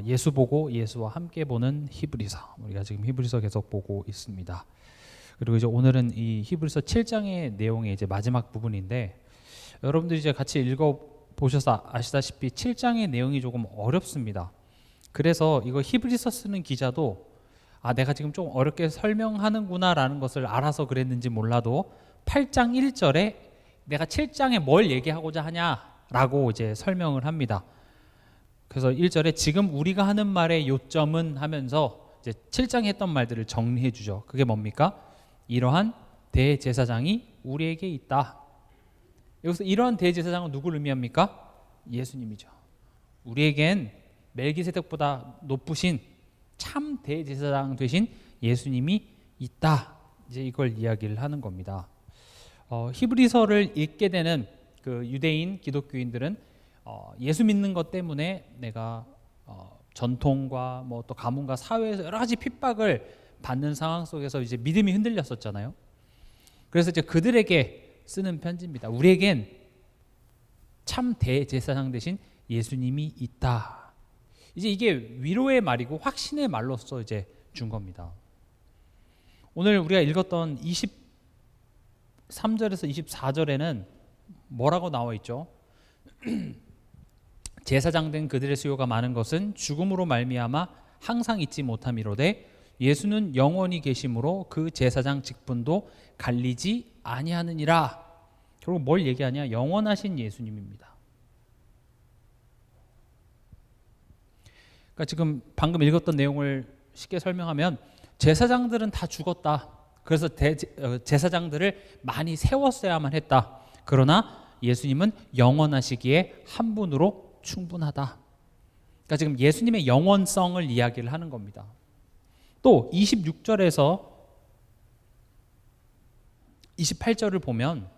예수 보고 예수와 함께 보는 히브리서, 우리가 지금 히브리서 계속 보고 있습니다. 그리고 이제 오늘은 이 히브리서 7장의 내용의 이제 마지막 부분인데, 여러분들이 이제 같이 읽어 보셔서 아시다시피 7장의 내용이 조금 어렵습니다. 그래서 이거 히브리서 쓰는 기자도 내가 지금 좀 어렵게 설명하는구나라는 것을 알아서 그랬는지 몰라도 8장 1절에 내가 7장에 뭘 얘기하고자 하냐라고 이제 설명을 합니다. 그래서 1절에 지금 우리가 하는 말의 요점은 하면서 이제 7장에 했던 말들을 정리해 주죠. 그게 뭡니까? 이러한 대제사장이 우리에게 있다. 여기서 이러한 대제사장은 누구를 의미합니까? 예수님이죠. 우리에겐 멜기세덱보다 높으신 참 대제사장 되신 예수님이 있다. 이제 이걸 이야기를 하는 겁니다. 히브리서를 읽게 되는 그 유대인 기독교인들은 예수 믿는 것 때문에 내가 전통과 뭐 또 가문과 사회에서 여러 가지 핍박을 받는 상황 속에서 이제 믿음이 흔들렸었잖아요. 그래서 이제 그들에게 쓰는 편지입니다. 우리에겐 참 대제사장 되신 예수님이 있다. 이제 이게 위로의 말이고 확신의 말로써 이제 준 겁니다. 오늘 우리가 읽었던 23절에서 24절에는 뭐라고 나와 있죠? 제사장 된 그들의 수요가 많은 것은 죽음으로 말미암아 항상 잊지 못함이로되 예수는 영원히 계심으로 그 제사장 직분도 갈리지 아니하느니라. 결국 뭘 얘기하냐? 영원하신 예수님입니다. 그러니까 지금 방금 읽었던 내용을 쉽게 설명하면 제사장들은 다 죽었다. 그래서 제사장들을 많이 세웠어야만 했다. 그러나 예수님은 영원하시기에 한 분으로 충분하다. 그러니까 지금 예수님의 영원성을 이야기를 하는 겁니다. 또 26절에서 28절을 보면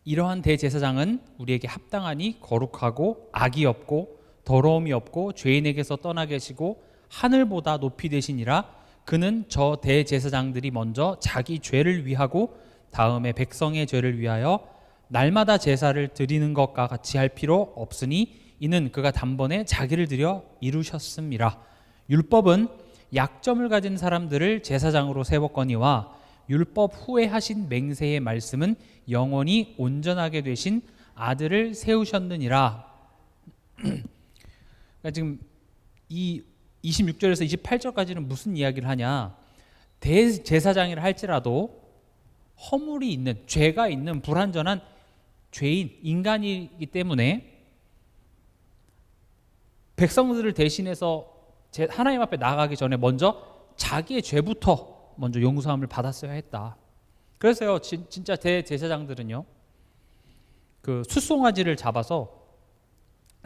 이러한 대제사장은 우리에게 합당하니 거룩하고 악이 없고 더러움이 없고 죄인에게서 떠나 계시고 하늘보다 높이 되시니라. 그는 저 대제사장들이 먼저 자기 죄를 위하고 다음에 백성의 죄를 위하여 날마다 제사를 드리는 것과 같이 할 필요 없으니 이는 그가 단번에 자기를 드려 이루셨음이라. 율법은 약점을 가진 사람들을 제사장으로 세웠거니와 율법 후에 하신 맹세의 말씀은 영원히 온전하게 되신 아들을 세우셨느니라. 그러니까 지금 이 26절에서 28절까지는 무슨 이야기를 하냐? 대제사장이라 할지라도 허물이 있는, 죄가 있는 불완전한 죄인, 인간이기 때문에 백성들을 대신해서 하나님 앞에 나아가기 전에 먼저 자기의 죄부터 먼저 용서함을 받았어야 했다. 그래서요, 진짜 대제사장들은요, 그 숫송아지를 잡아서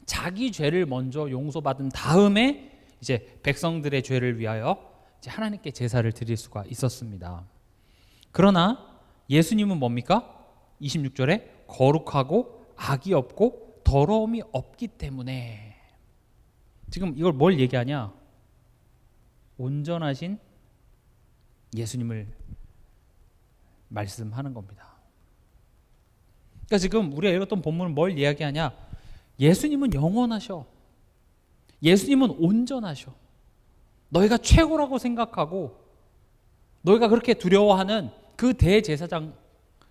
자기 죄를 먼저 용서받은 다음에 이제 백성들의 죄를 위하여 이제 하나님께 제사를 드릴 수가 있었습니다. 그러나 예수님은 뭡니까? 26절에 거룩하고 악이 없고 더러움이 없기 때문에. 지금 이걸 뭘 얘기하냐? 온전하신 예수님을 말씀하는 겁니다. 그러니까 지금 우리가 읽었던 본문은 뭘 이야기하냐? 예수님은 영원하셔. 예수님은 온전하셔. 너희가 최고라고 생각하고 너희가 그렇게 두려워하는 그 대제사장,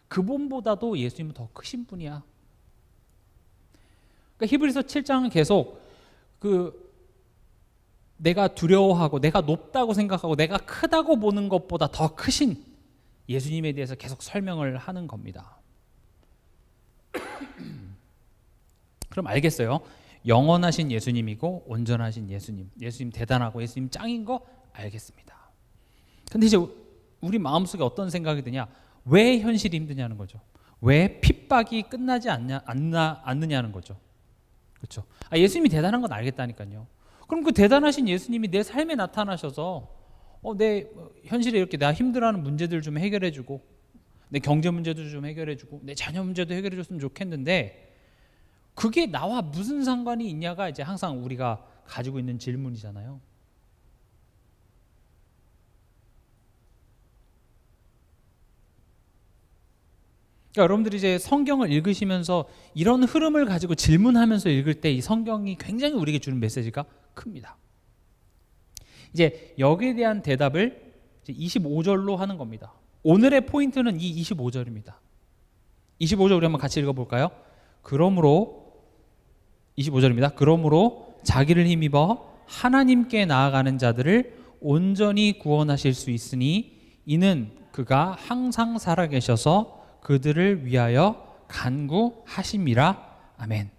그분보다도 예수님은 더 크신 분이야. 그러니까 히브리서 7장은 계속 내가 두려워하고 내가 높다고 생각하고 내가 크다고 보는 것보다 더 크신 예수님에 대해서 계속 설명을 하는 겁니다. 그럼 알겠어요. 영원하신 예수님이고 온전하신 예수님, 예수님 대단하고 예수님 짱인 거 알겠습니다. 근데 이제 우리 마음속에 어떤 생각이 드냐? 왜 현실이 힘드냐는 거죠. 왜 핍박이 끝나지 않느냐는 거죠. 그렇죠? 예수님이 대단한 건 알겠다니까요. 그럼 그 대단하신 예수님이 내 삶에 나타나셔서 내 현실에 이렇게 내가 힘들어하는 문제들 좀 해결해주고 내 경제 문제도 좀 해결해주고 내 자녀 문제도 해결해줬으면 좋겠는데 그게 나와 무슨 상관이 있냐가 이제 항상 우리가 가지고 있는 질문이잖아요. 그러니까 여러분들이 이제 성경을 읽으시면서 이런 흐름을 가지고 질문하면서 읽을 때 이 성경이 굉장히 우리에게 주는 메시지가 큽니다. 이제 여기에 대한 대답을 이제 25절로 하는 겁니다. 오늘의 포인트는 이 25절입니다. 25절 우리 한번 같이 읽어볼까요? 그러므로 25절입니다. 그러므로 자기를 힘입어 하나님께 나아가는 자들을 온전히 구원하실 수 있으니 이는 그가 항상 살아계셔서 그들을 위하여 간구하심이라. 아멘.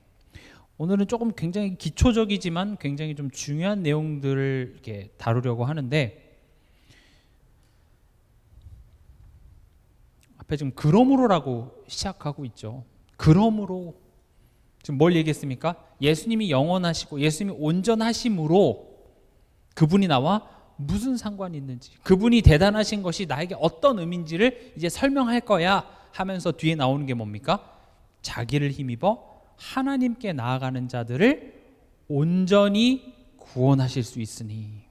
오늘은 조금 굉장히 기초적이지만 굉장히 좀 중요한 내용들을 이렇게 다루려고 하는데, 앞에 지금 그러므로라고 시작하고 있죠. 그러므로 지금 뭘 얘기했습니까? 예수님이 영원하시고 예수님이 온전하심으로 그분이 나와 무슨 상관이 있는지, 그분이 대단하신 것이 나에게 어떤 의미인지를 이제 설명할 거야 하면서 뒤에 나오는 게 뭡니까? 자기를 힘입어 하나님께 나아가는 자들을 온전히 구원하실 수 있으니.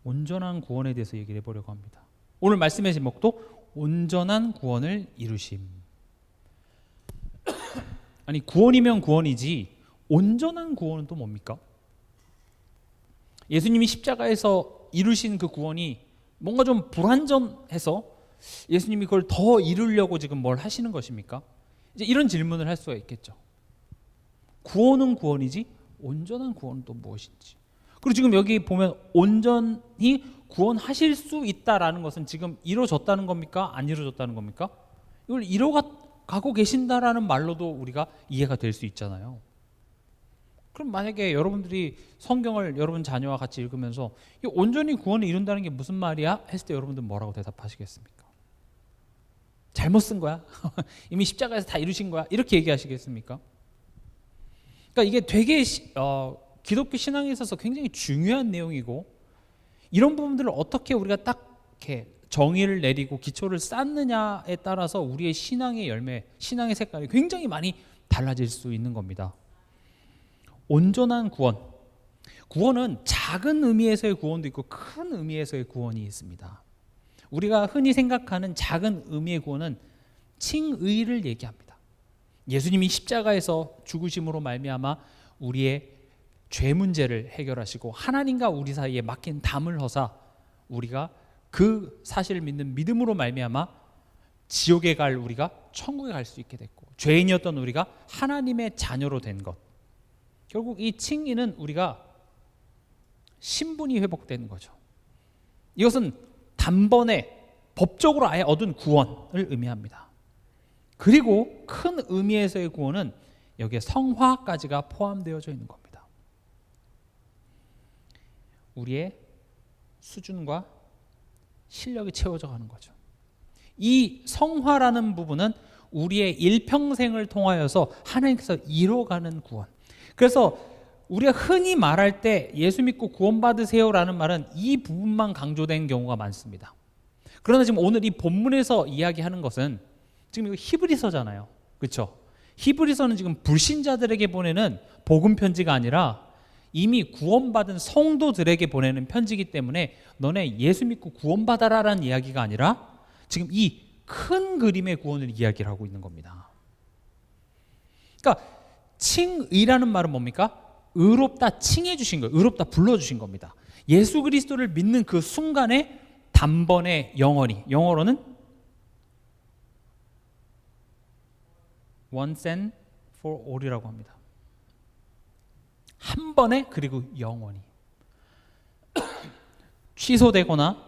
온전한 구원에 대해서 얘기를 해보려고 합니다. 오늘 말씀의 제목도 온전한 구원을 이루심. 아니, 구원이면 구원이지 온전한 구원은 또 뭡니까? 예수님이 십자가에서 이루신 그 구원이 뭔가 좀 불완전해서 예수님이 그걸 더 이루려고 지금 뭘 하시는 것입니까? 이제 이런 질문을 할 수가 있겠죠. 구원은 구원이지 온전한 구원은 또 무엇인지. 그리고 지금 여기 보면 온전히 구원하실 수 있다라는 것은 지금 이루어졌다는 겁니까? 안 이루어졌다는 겁니까? 이걸 이뤄가고 계신다라는 말로도 우리가 이해가 될 수 있잖아요. 그럼 만약에 여러분들이 성경을 여러분 자녀와 같이 읽으면서 이 온전히 구원을 이룬다는 게 무슨 말이야? 했을 때 여러분들 뭐라고 대답하시겠습니까? 잘못 쓴 거야? 이미 십자가에서 다 이루신 거야? 이렇게 얘기하시겠습니까? 그러니까 이게 되게 기독교 신앙에 있어서 굉장히 중요한 내용이고, 이런 부분들을 어떻게 우리가 딱 이렇게 정의를 내리고 기초를 쌓느냐에 따라서 우리의 신앙의 열매, 신앙의 색깔이 굉장히 많이 달라질 수 있는 겁니다. 온전한 구원, 구원은 작은 의미에서의 구원도 있고 큰 의미에서의 구원이 있습니다. 우리가 흔히 생각하는 작은 의미의 구원은 칭의를 얘기합니다. 예수님이 십자가에서 죽으심으로 말미암아 우리의 죄 문제를 해결하시고 하나님과 우리 사이에 막힌 담을 허사, 우리가 그 사실을 믿는 믿음으로 말미암아 지옥에 갈 우리가 천국에 갈 수 있게 됐고, 죄인이었던 우리가 하나님의 자녀로 된 것, 결국 이 칭의는 우리가 신분이 회복되는 거죠. 이것은 단번에 법적으로 아예 얻은 구원을 의미합니다. 그리고 큰 의미에서의 구원은 여기에 성화까지가 포함되어져 있는 겁니다. 우리의 수준과 실력이 채워져 가는 거죠. 이 성화라는 부분은 우리의 일평생을 통하여서 하나님께서 이뤄가는 구원. 그래서 우리가 흔히 말할 때 예수 믿고 구원받으세요라는 말은 이 부분만 강조된 경우가 많습니다. 그러나 지금 오늘 이 본문에서 이야기하는 것은 지금 이거 히브리서잖아요. 그렇죠? 히브리서는 지금 불신자들에게 보내는 복음 편지가 아니라 이미 구원받은 성도들에게 보내는 편지이기 때문에 너네 예수 믿고 구원받아라라는 이야기가 아니라 지금 이 큰 그림의 구원을 이야기를 하고 있는 겁니다. 그러니까 칭의라는 말은 뭡니까? 의롭다 칭해 주신 거예요. 의롭다 불러주신 겁니다. 예수 그리스도를 믿는 그 순간에 단번에 영원히, 영어로는 once and for all이라고 합니다. 한 번에, 그리고 영원히 취소되거나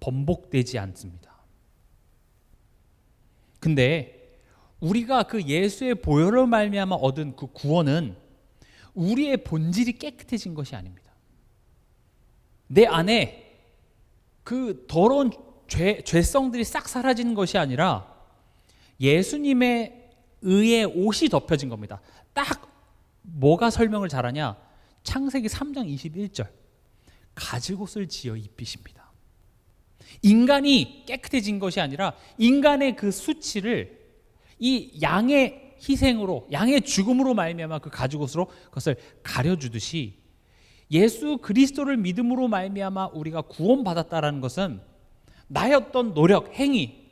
번복되지 않습니다. 근데 우리가 그 예수의 보혈로 말미암아 얻은 그 구원은 우리의 본질이 깨끗해진 것이 아닙니다. 내 안에 그 더러운 죄성들이 싹 사라진 것이 아니라 예수님의 의의 옷이 덮여진 겁니다. 딱 뭐가 설명을 잘하냐? 창세기 3장 21절. 가죽옷을 지어 입히십니다. 인간이 깨끗해진 것이 아니라 인간의 그 수치를 이 양의 희생으로, 양의 죽음으로 말미암아 그 가죽옷으로 그것을 가려주듯이 예수 그리스도를 믿음으로 말미암아 우리가 구원받았다라는 것은 나의 어떤 노력, 행위,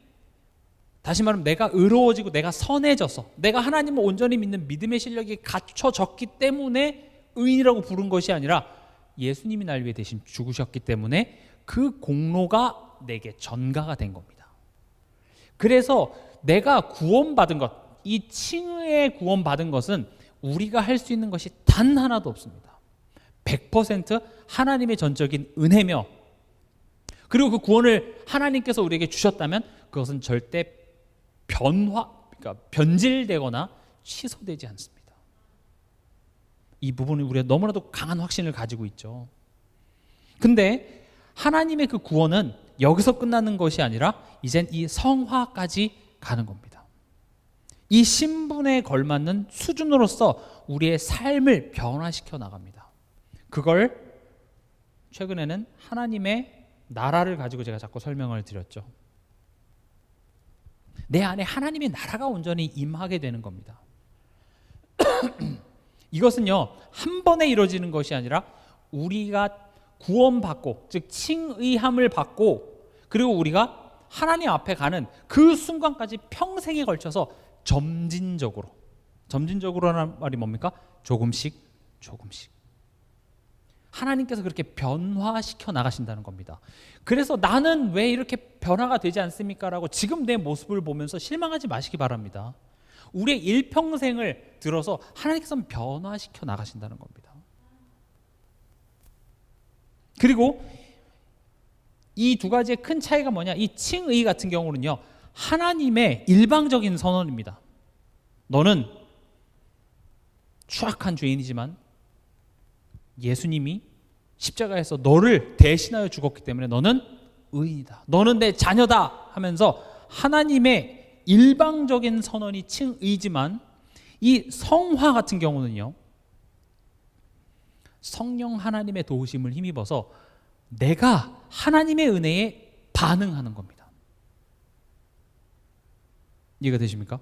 다시 말하면 내가 의로워지고 내가 선해져서 내가 하나님을 온전히 믿는 믿음의 실력이 갖춰졌기 때문에 의인이라고 부른 것이 아니라 예수님이 날 위해 대신 죽으셨기 때문에 그 공로가 내게 전가가 된 겁니다. 그래서 내가 구원받은 것, 이 칭의에 구원받은 것은 우리가 할 수 있는 것이 단 하나도 없습니다. 100% 하나님의 전적인 은혜며, 그리고 그 구원을 하나님께서 우리에게 주셨다면 그것은 절대 그러니까 변질되거나 취소되지 않습니다. 이 부분은 우리가 너무나도 강한 확신을 가지고 있죠. 근데 하나님의 그 구원은 여기서 끝나는 것이 아니라 이젠 이 성화까지 가는 겁니다. 이 신분에 걸맞는 수준으로서 우리의 삶을 변화시켜 나갑니다. 그걸 최근에는 하나님의 나라를 가지고 제가 자꾸 설명을 드렸죠. 내 안에 하나님의 나라가 온전히 임하게 되는 겁니다. 이것은요, 한 번에 이루어지는 것이 아니라 우리가 구원받고, 즉 칭의함을 받고, 그리고 우리가 하나님 앞에 가는 그 순간까지 평생에 걸쳐서 점진적으로라는 말이 뭡니까? 조금씩 하나님께서 그렇게 변화시켜 나가신다는 겁니다. 그래서 나는 왜 이렇게 변화가 되지 않습니까? 라고 지금 내 모습을 보면서 실망하지 마시기 바랍니다. 우리의 일평생을 들어서 하나님께서는 변화시켜 나가신다는 겁니다. 그리고 이 두 가지의 큰 차이가 뭐냐? 이 칭의 같은 경우는요, 하나님의 일방적인 선언입니다. 너는 추악한 죄인이지만 예수님이 십자가에서 너를 대신하여 죽었기 때문에 너는 의인이다, 너는 내 자녀다 하면서 하나님의 일방적인 선언이 칭의지만, 이 성화 같은 경우는요, 성령 하나님의 도우심을 힘입어서 내가 하나님의 은혜에 반응하는 겁니다. 이해가 되십니까?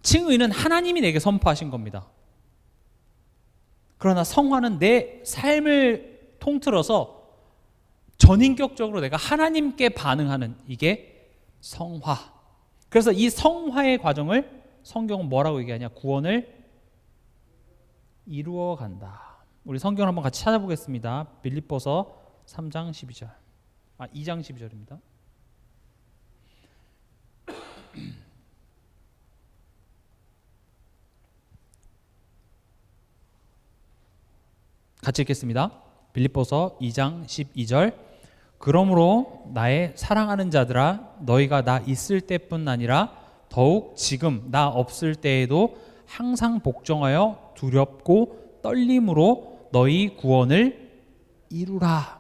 칭의는 하나님이 내게 선포하신 겁니다. 그러나 성화는 내 삶을 통틀어서 전인격적으로 내가 하나님께 반응하는, 이게 성화. 그래서 이 성화의 과정을 성경은 뭐라고 얘기하냐? 구원을 이루어 간다. 우리 성경을 한번 같이 찾아보겠습니다. 빌립보서 3장 12절. 2장 12절입니다. 같이 읽겠습니다. 빌립보서 2장 12절. 그러므로 나의 사랑하는 자들아, 너희가 나 있을 때뿐 아니라 더욱 지금 나 없을 때에도 항상 복종하여 두렵고 떨림으로 너희 구원을 이루라.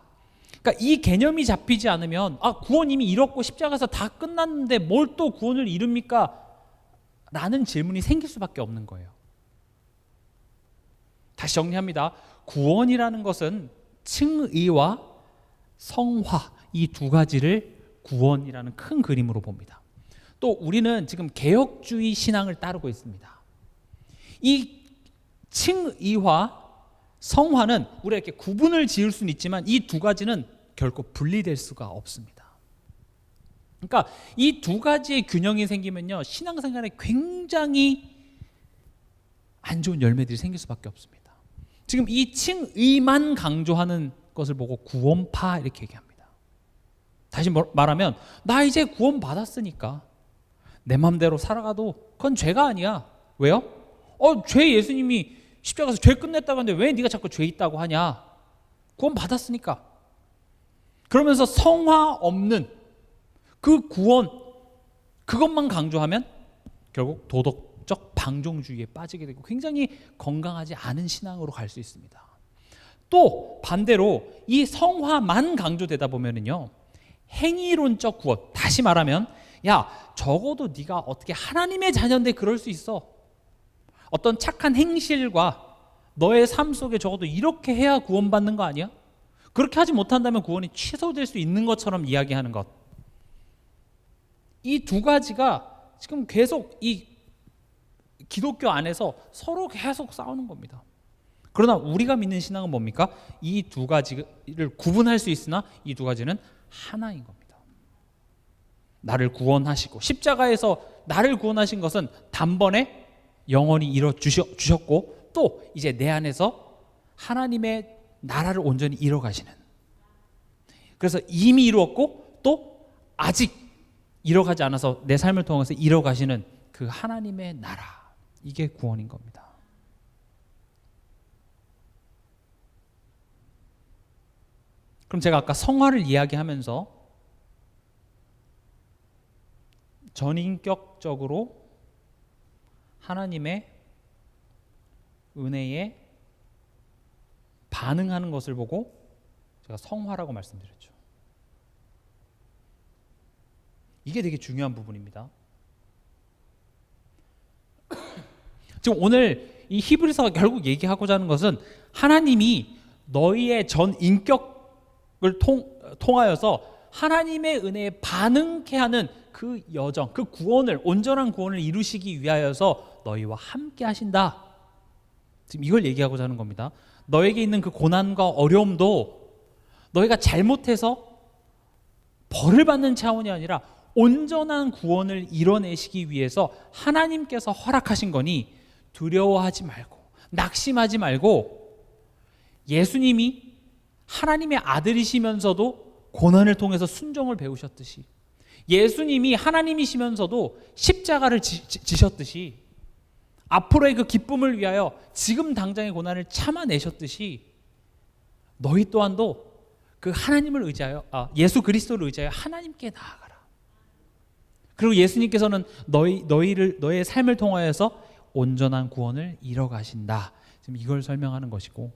그러니까 이 개념이 잡히지 않으면 구원 이미 이뤘고 십자가에서 다 끝났는데 뭘 또 구원을 이룹니까? 라는 질문이 생길 수밖에 없는 거예요. 다시 정리합니다. 구원이라는 것은 칭의와 성화, 이 두 가지를 구원이라는 큰 그림으로 봅니다. 또 우리는 지금 개혁주의 신앙을 따르고 있습니다. 이 칭의와 성화는 우리가 이렇게 구분을 지을 수는 있지만 이 두 가지는 결코 분리될 수가 없습니다. 그러니까 이 두 가지의 균형이 생기면요, 신앙생활에 굉장히 안 좋은 열매들이 생길 수밖에 없습니다. 지금 이 칭의만 강조하는 것을 보고 구원파 이렇게 얘기합니다. 다시 말하면 나 이제 구원 받았으니까 내 맘대로 살아가도 그건 죄가 아니야. 왜요? 죄 예수님이 십자가에서 죄 끝냈다고 하는데 왜 네가 자꾸 죄 있다고 하냐? 구원 받았으니까. 그러면서 성화 없는 그 구원, 그것만 강조하면 결국 도덕적 방종주의에 빠지게 되고 굉장히 건강하지 않은 신앙으로 갈 수 있습니다. 또 반대로 이 성화만 강조되다 보면은요, 행위론적 구원, 다시 말하면 야, 적어도 네가 어떻게 하나님의 자녀인데 그럴 수 있어. 어떤 착한 행실과 너의 삶 속에 적어도 이렇게 해야 구원받는 거 아니야? 그렇게 하지 못한다면 구원이 취소될 수 있는 것처럼 이야기하는 것. 이 두 가지가 지금 계속 이 기독교 안에서 서로 계속 싸우는 겁니다. 그러나 우리가 믿는 신앙은 뭡니까? 이 두 가지를 구분할 수 있으나 이 두 가지는 하나인 겁니다. 나를 구원하시고 십자가에서 나를 구원하신 것은 단번에 영원히 이뤄 주셨고 또 이제 내 안에서 하나님의 나라를 온전히 이뤄 가시는, 그래서 이미 이루었고 또 아직 이뤄가지 않아서 내 삶을 통해서 이뤄 가시는 그 하나님의 나라, 이게 구원인 겁니다. 그럼 제가 아까 성화를 이야기하면서 전인격적으로 하나님의 은혜에 반응하는 것을 보고 제가 성화라고 말씀드렸죠. 이게 되게 중요한 부분입니다. 지금 오늘 이 히브리서가 결국 얘기하고자 하는 것은 하나님이 너희의 전 인격을 통하여서 하나님의 은혜에 반응케 하는 그 여정, 그 구원을, 온전한 구원을 이루시기 위하여서 너희와 함께 하신다. 지금 이걸 얘기하고자 하는 겁니다. 너에게 있는 그 고난과 어려움도 너희가 잘못해서 벌을 받는 차원이 아니라 온전한 구원을 이뤄내시기 위해서 하나님께서 허락하신 거니 두려워하지 말고 낙심하지 말고, 예수님이 하나님의 아들이시면서도 고난을 통해서 순종을 배우셨듯이, 예수님이 하나님이시면서도 십자가를 지셨듯이, 앞으로의 그 기쁨을 위하여 지금 당장의 고난을 참아내셨듯이 너희 또한도 그 하나님을 의지하여, 예수 그리스도를 의지하여 하나님께 나아가라. 그리고 예수님께서는 너의 삶을 통하여서 온전한 구원을 이뤄가신다. 지금 이걸 설명하는 것이고,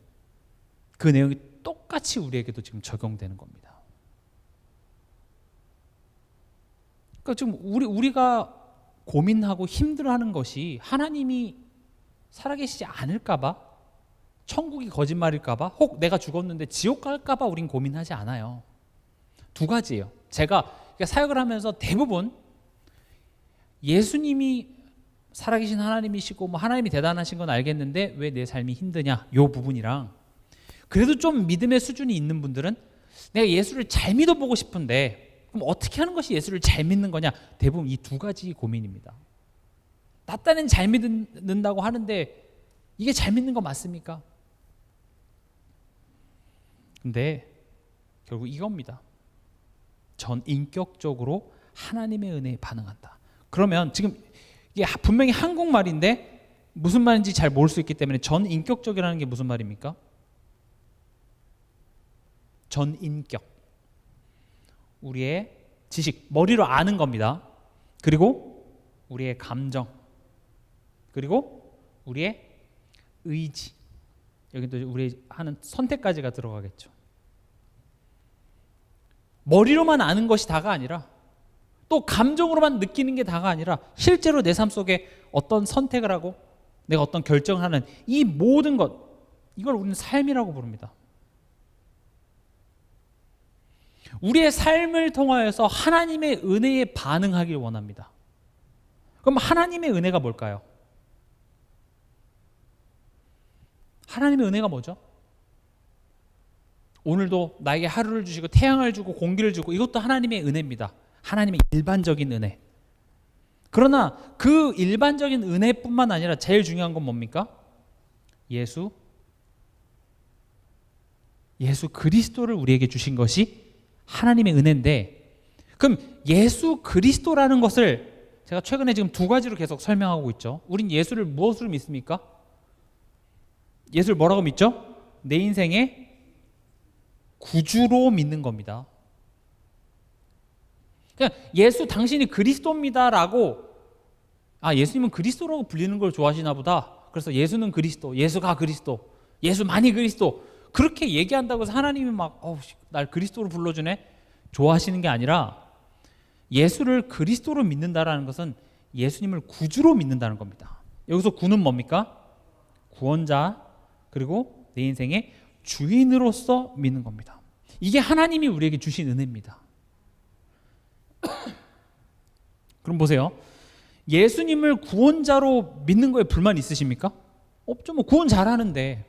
그 내용이 똑같이 우리에게도 지금 적용되는 겁니다. 그러니까 지금 우리가 고민하고 힘들어하는 것이 하나님이 살아계시지 않을까봐, 천국이 거짓말일까봐, 혹 내가 죽었는데 지옥 갈까봐 우린 고민하지 않아요. 두 가지예요. 제가 사역을 하면서 대부분 예수님이 살아계신 하나님이시고 뭐 하나님이 대단하신 건 알겠는데 왜 내 삶이 힘드냐, 요 부분이랑, 그래도 좀 믿음의 수준이 있는 분들은 내가 예수를 잘 믿어보고 싶은데 그럼 어떻게 하는 것이 예수를 잘 믿는 거냐, 대부분 이 두 가지 고민입니다. 나 딴엔 잘 믿는다고 하는데 이게 잘 믿는 거 맞습니까? 근데 결국 이겁니다. 전 인격적으로 하나님의 은혜에 반응한다. 그러면 지금 이게 분명히 한국말인데 무슨 말인지 잘 모를 수 있기 때문에 전 인격적이라는 게 무슨 말입니까? 전 인격. 우리의 지식, 머리로 아는 겁니다. 그리고 우리의 감정, 그리고 우리의 의지, 여기 또 우리 하는 선택까지가 들어가겠죠. 머리로만 아는 것이 다가 아니라, 또 감정으로만 느끼는 게 다가 아니라, 실제로 내 삶 속에 어떤 선택을 하고 내가 어떤 결정을 하는 이 모든 것, 이걸 우리는 삶이라고 부릅니다. 우리의 삶을 통하여서 하나님의 은혜에 반응하길 원합니다. 그럼 하나님의 은혜가 뭘까요? 하나님의 은혜가 뭐죠? 오늘도 나에게 하루를 주시고 태양을 주고 공기를 주고, 이것도 하나님의 은혜입니다. 하나님의 일반적인 은혜. 그러나 그 일반적인 은혜뿐만 아니라 제일 중요한 건 뭡니까? 예수 그리스도를 우리에게 주신 것이 하나님의 은혜인데, 그럼 예수 그리스도라는 것을 제가 최근에 지금 두 가지로 계속 설명하고 있죠. 우린 예수를 무엇으로 믿습니까? 예수를 뭐라고 믿죠? 내 인생의 구주로 믿는 겁니다. 그냥 예수 당신이 그리스도입니다라고, 예수님은 그리스도라고 불리는 걸 좋아하시나 보다, 그래서 예수는 그리스도, 예수가 그리스도, 예수만이 그리스도, 그렇게 얘기한다고 해서 하나님이 막 날 그리스도로 불러주네 좋아하시는 게 아니라, 예수를 그리스도로 믿는다라는 것은 예수님을 구주로 믿는다는 겁니다. 여기서 구는 뭡니까? 구원자, 그리고 내 인생의 주인으로서 믿는 겁니다. 이게 하나님이 우리에게 주신 은혜입니다. 그럼 보세요. 예수님을 구원자로 믿는 거에 불만 있으십니까? 없죠. 뭐 구원 잘하는데.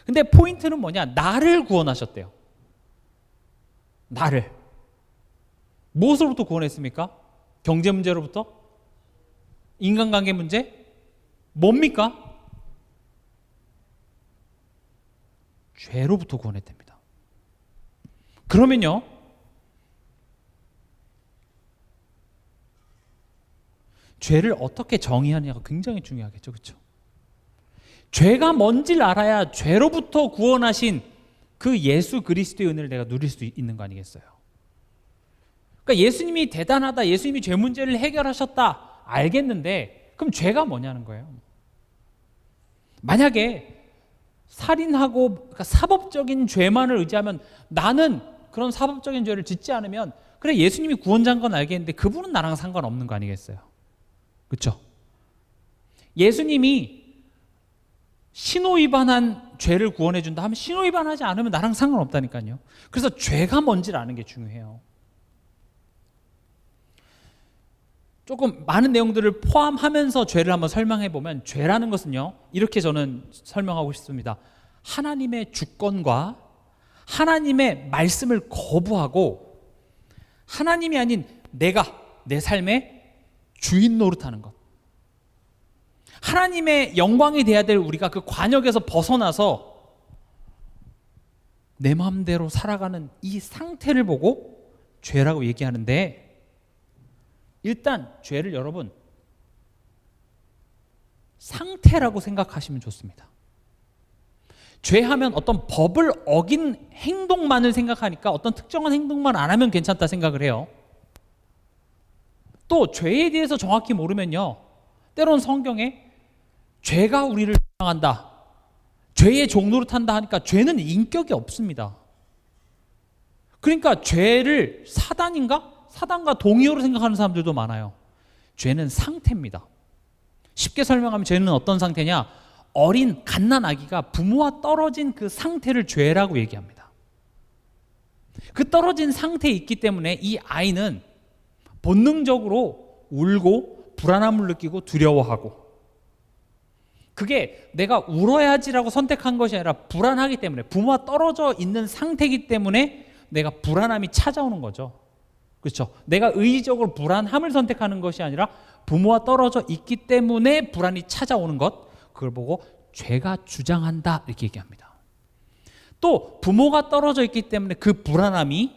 근데 포인트는 뭐냐? 나를 구원하셨대요. 나를. 무엇으로부터 구원했습니까? 경제 문제로부터? 인간관계 문제? 뭡니까? 죄로부터 구원했답니다. 그러면요, 죄를 어떻게 정의하느냐가 굉장히 중요하겠죠. 그렇죠? 죄가 뭔지를 알아야 죄로부터 구원하신 그 예수 그리스도의 은혜를 내가 누릴 수 있는 거 아니겠어요? 그러니까 예수님이 대단하다, 예수님이 죄 문제를 해결하셨다 알겠는데, 그럼 죄가 뭐냐는 거예요. 만약에 살인하고, 그러니까 사법적인 죄만을 의지하면, 나는 그런 사법적인 죄를 짓지 않으면, 그래 예수님이 구원자인 건 알겠는데 그분은 나랑 상관없는 거 아니겠어요? 그렇죠? 예수님이 신호 위반한 죄를 구원해 준다 하면 신호 위반하지 않으면 나랑 상관없다니까요. 그래서 죄가 뭔지를 아는 게 중요해요. 조금 많은 내용들을 포함하면서 죄를 한번 설명해 보면, 죄라는 것은요, 이렇게 저는 설명하고 싶습니다. 하나님의 주권과 하나님의 말씀을 거부하고 하나님이 아닌 내가 내 삶의 주인 노릇하는 것, 하나님의 영광이 돼야 될 우리가 그 관역에서 벗어나서 내 마음대로 살아가는 이 상태를 보고 죄라고 얘기하는데, 일단 죄를 여러분 상태라고 생각하시면 좋습니다. 죄하면 어떤 법을 어긴 행동만을 생각하니까 어떤 특정한 행동만 안 하면 괜찮다 생각을 해요. 또 죄에 대해서 정확히 모르면요, 때로는 성경에 죄가 우리를 주장한다, 죄의 종노릇한다 하니까 죄는 인격이 없습니다. 그러니까 죄를 사단과 동의어로 생각하는 사람들도 많아요. 죄는 상태입니다. 쉽게 설명하면 죄는 어떤 상태냐? 어린 갓난 아기가 부모와 떨어진 그 상태를 죄라고 얘기합니다. 그 떨어진 상태에 있기 때문에 이 아이는 본능적으로 울고 불안함을 느끼고 두려워하고, 그게 내가 울어야지라고 선택한 것이 아니라 불안하기 때문에, 부모와 떨어져 있는 상태이기 때문에 내가 불안함이 찾아오는 거죠. 그렇죠? 내가 의지적으로 불안함을 선택하는 것이 아니라 부모와 떨어져 있기 때문에 불안이 찾아오는 것, 그걸 보고 죄가 주장한다 이렇게 얘기합니다. 또 부모가 떨어져 있기 때문에 그 불안함이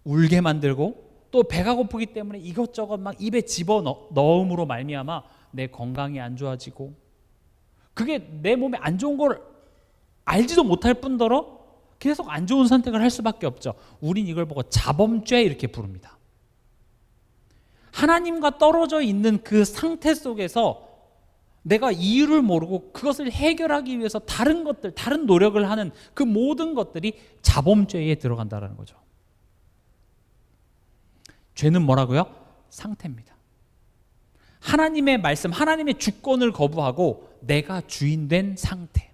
울게 만들고, 또 배가 고프기 때문에 이것저것 막 입에 집어넣음으로 말미암아 내 건강이 안 좋아지고, 그게 내 몸에 안 좋은 걸 알지도 못할 뿐더러 계속 안 좋은 선택을 할 수밖에 없죠. 우린 이걸 보고 자범죄 이렇게 부릅니다. 하나님과 떨어져 있는 그 상태 속에서 내가 이유를 모르고 그것을 해결하기 위해서 다른 것들, 다른 노력을 하는 그 모든 것들이 자범죄에 들어간다는 거죠. 죄는 뭐라고요? 상태입니다. 하나님의 말씀, 하나님의 주권을 거부하고 내가 주인된 상태.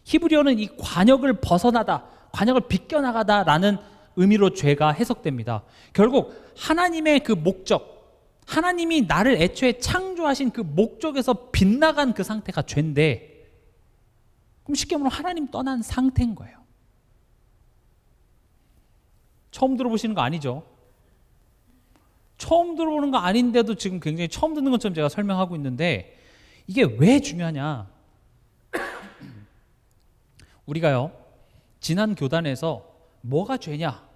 히브리어는 이 관역을 벗어나다, 관역을 비껴나가다라는 의미로 죄가 해석됩니다. 결국 하나님의 그 목적, 하나님이 나를 애초에 창조하신 그 목적에서 빗나간 그 상태가 죄인데, 그럼 쉽게 말하면 하나님 떠난 상태인 거예요. 처음 들어보시는 거 아니죠? 처음 들어보는 거 아닌데도 지금 굉장히 처음 듣는 것처럼 제가 설명하고 있는데, 이게 왜 중요하냐? 우리가요, 지난 교단에서 뭐가 죄냐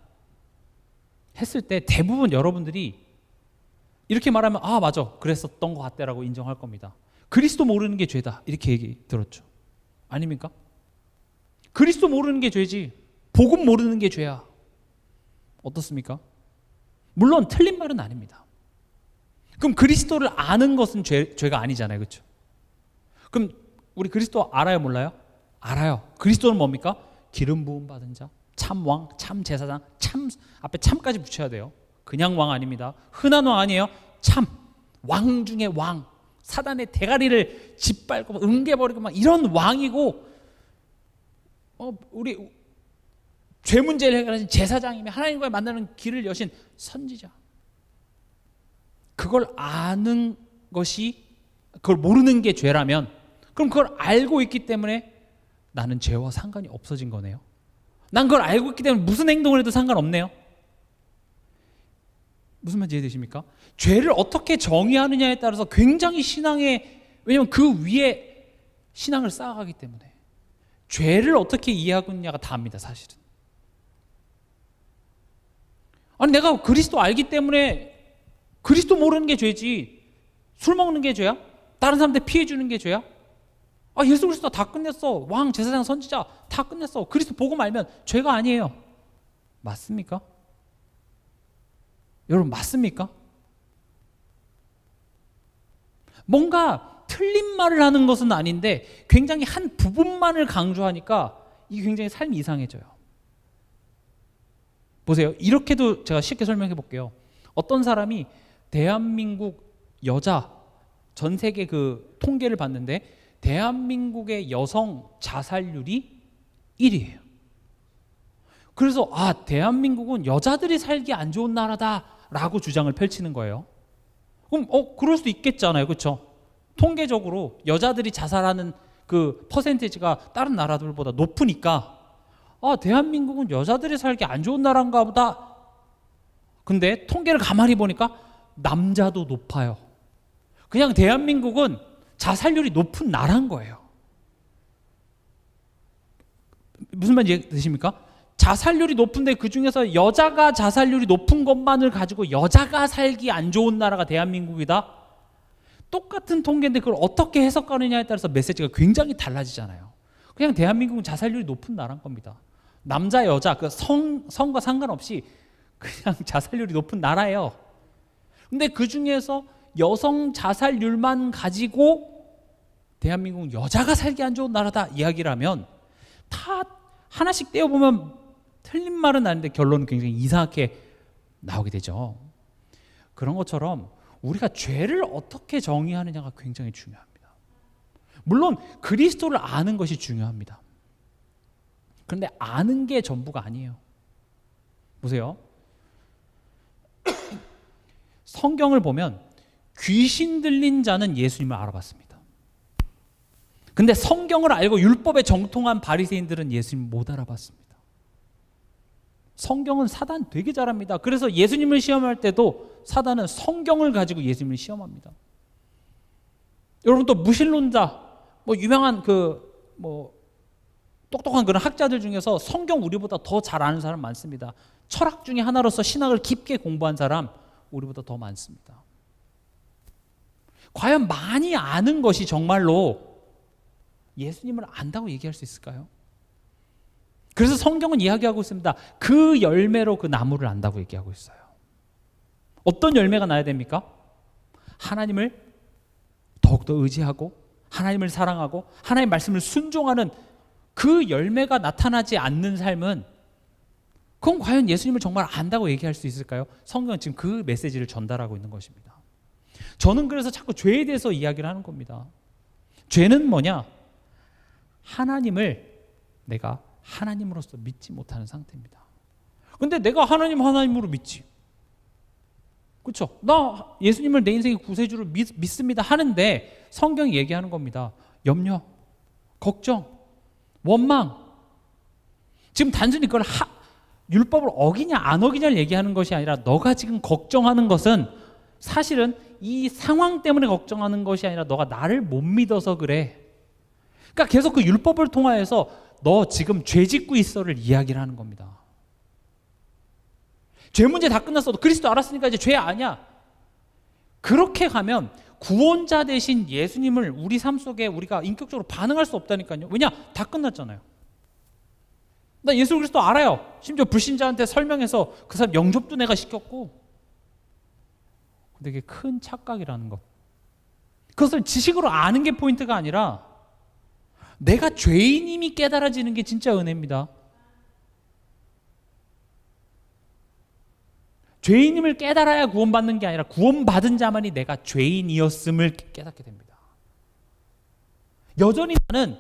했을 때 대부분 여러분들이 이렇게 말하면 아 맞아 그랬었던 것 같다라고 인정할 겁니다. 그리스도 모르는 게 죄다 이렇게 얘기 들었죠. 아닙니까? 그리스도 모르는 게 죄지 복음 모르는 게 죄야. 어떻습니까? 물론 틀린 말은 아닙니다. 그럼 그리스도를 아는 것은 죄가 아니잖아요. 그렇죠? 그럼 우리 그리스도 알아요 몰라요? 알아요. 그리스도는 뭡니까? 기름 부음 받은 자, 참 왕, 참 제사장, 참 앞에 참까지 붙여야 돼요. 그냥 왕 아닙니다. 흔한 왕 아니에요. 참 왕 중에 왕, 사단의 대가리를 짓밟고 응개버리고 막 이런 왕이고, 우리 죄 문제를 해결하신 제사장이며 하나님과의 만나는 길을 여신 선지자. 그걸 아는 것이, 그걸 모르는 게 죄라면, 그럼 그걸 알고 있기 때문에 나는 죄와 상관이 없어진 거네요. 난 그걸 알고 있기 때문에 무슨 행동을 해도 상관없네요. 무슨 말인지 이해되십니까? 죄를 어떻게 정의하느냐에 따라서 굉장히 왜냐면 그 위에 신앙을 쌓아가기 때문에 죄를 어떻게 이해하고 있느냐가 다입니다, 사실은. 아니, 내가 그리스도 알기 때문에 그리스도 모르는 게 죄지. 술 먹는 게 죄야? 다른 사람한테 피해 주는 게 죄야? 예수 그리스도 다 끝냈어. 왕, 제사장, 선지자 다 끝냈어. 그리스도 복음 알면 죄가 아니에요. 맞습니까? 여러분, 맞습니까? 뭔가 틀린 말을 하는 것은 아닌데 굉장히 한 부분만을 강조하니까 이게 굉장히 삶이 이상해져요. 보세요. 이렇게도 제가 쉽게 설명해 볼게요. 어떤 사람이 대한민국 여자 전 세계 그 통계를 봤는데 대한민국의 여성 자살률이 1위예요. 그래서 대한민국은 여자들이 살기 안 좋은 나라다라고 주장을 펼치는 거예요. 그럼 그럴 수도 있겠잖아요, 그렇죠? 통계적으로 여자들이 자살하는 그 퍼센티지가 다른 나라들보다 높으니까 대한민국은 여자들이 살기 안 좋은 나라인가 보다. 근데 통계를 가만히 보니까 남자도 높아요. 그냥 대한민국은 자살률이 높은 나라인 거예요. 무슨 말인지 드십니까? 자살률이 높은데 그 중에서 여자가 자살률이 높은 것만을 가지고 여자가 살기 안 좋은 나라가 대한민국이다? 똑같은 통계인데 그걸 어떻게 해석하느냐에 따라서 메시지가 굉장히 달라지잖아요. 그냥 대한민국은 자살률이 높은 나라인 겁니다. 남자, 여자, 그 성과 상관없이 그냥 자살률이 높은 나라예요. 근데 그 중에서 여성 자살률만 가지고 대한민국은 여자가 살기 안 좋은 나라다 이야기를 하면 다 하나씩 떼어보면 틀린 말은 아닌데 결론은 굉장히 이상하게 나오게 되죠. 그런 것처럼 우리가 죄를 어떻게 정의하느냐가 굉장히 중요합니다. 물론 그리스도를 아는 것이 중요합니다. 그런데 아는 게 전부가 아니에요. 보세요. 성경을 보면 귀신 들린 자는 예수님을 알아봤습니다. 근데 성경을 알고 율법에 정통한 바리새인들은 예수님을 못 알아봤습니다. 성경은 사단 되게 잘합니다. 그래서 예수님을 시험할 때도 사단은 성경을 가지고 예수님을 시험합니다. 여러분 또 무신론자, 유명한 똑똑한 그런 학자들 중에서 성경 우리보다 더 잘 아는 사람 많습니다. 철학 중에 하나로서 신학을 깊게 공부한 사람 우리보다 더 많습니다. 과연 많이 아는 것이 정말로 예수님을 안다고 얘기할 수 있을까요? 그래서 성경은 이야기하고 있습니다. 그 열매로 그 나무를 안다고 얘기하고 있어요. 어떤 열매가 나야 됩니까? 하나님을 더욱더 의지하고 하나님을 사랑하고 하나님의 말씀을 순종하는 그 열매가 나타나지 않는 삶은 그건 과연 예수님을 정말 안다고 얘기할 수 있을까요? 성경은 지금 그 메시지를 전달하고 있는 것입니다. 저는 그래서 자꾸 죄에 대해서 이야기를 하는 겁니다. 죄는 뭐냐? 하나님을 내가 하나님으로서 믿지 못하는 상태입니다. 근데 내가 하나님으로 믿지. 그렇죠? 나 예수님을 내 인생의 구세주로 믿습니다 하는데 성경이 얘기하는 겁니다. 염려, 걱정, 원망. 지금 단순히 그걸 율법을 어기냐 안 어기냐를 얘기하는 것이 아니라 너가 지금 걱정하는 것은 사실은 이 상황 때문에 걱정하는 것이 아니라 너가 나를 못 믿어서 그래. 그러니까 계속 그 율법을 통하여서 너 지금 죄 짓고 있어를 이야기를 하는 겁니다. 죄 문제 다 끝났어. 너 그리스도 알았으니까 이제 죄 아니야. 그렇게 가면 구원자 되신 예수님을 우리 삶 속에 우리가 인격적으로 반응할 수 없다니까요. 왜냐? 다 끝났잖아요. 나 예수 그리스도 알아요. 심지어 불신자한테 설명해서 그 사람 영접도 내가 시켰고. 근데 이게 큰 착각이라는 것. 그것을 지식으로 아는 게 포인트가 아니라 내가 죄인임이 깨달아지는 게 진짜 은혜입니다. 죄인임을 깨달아야 구원받는 게 아니라 구원받은 자만이 내가 죄인이었음을 깨닫게 됩니다. 여전히 나는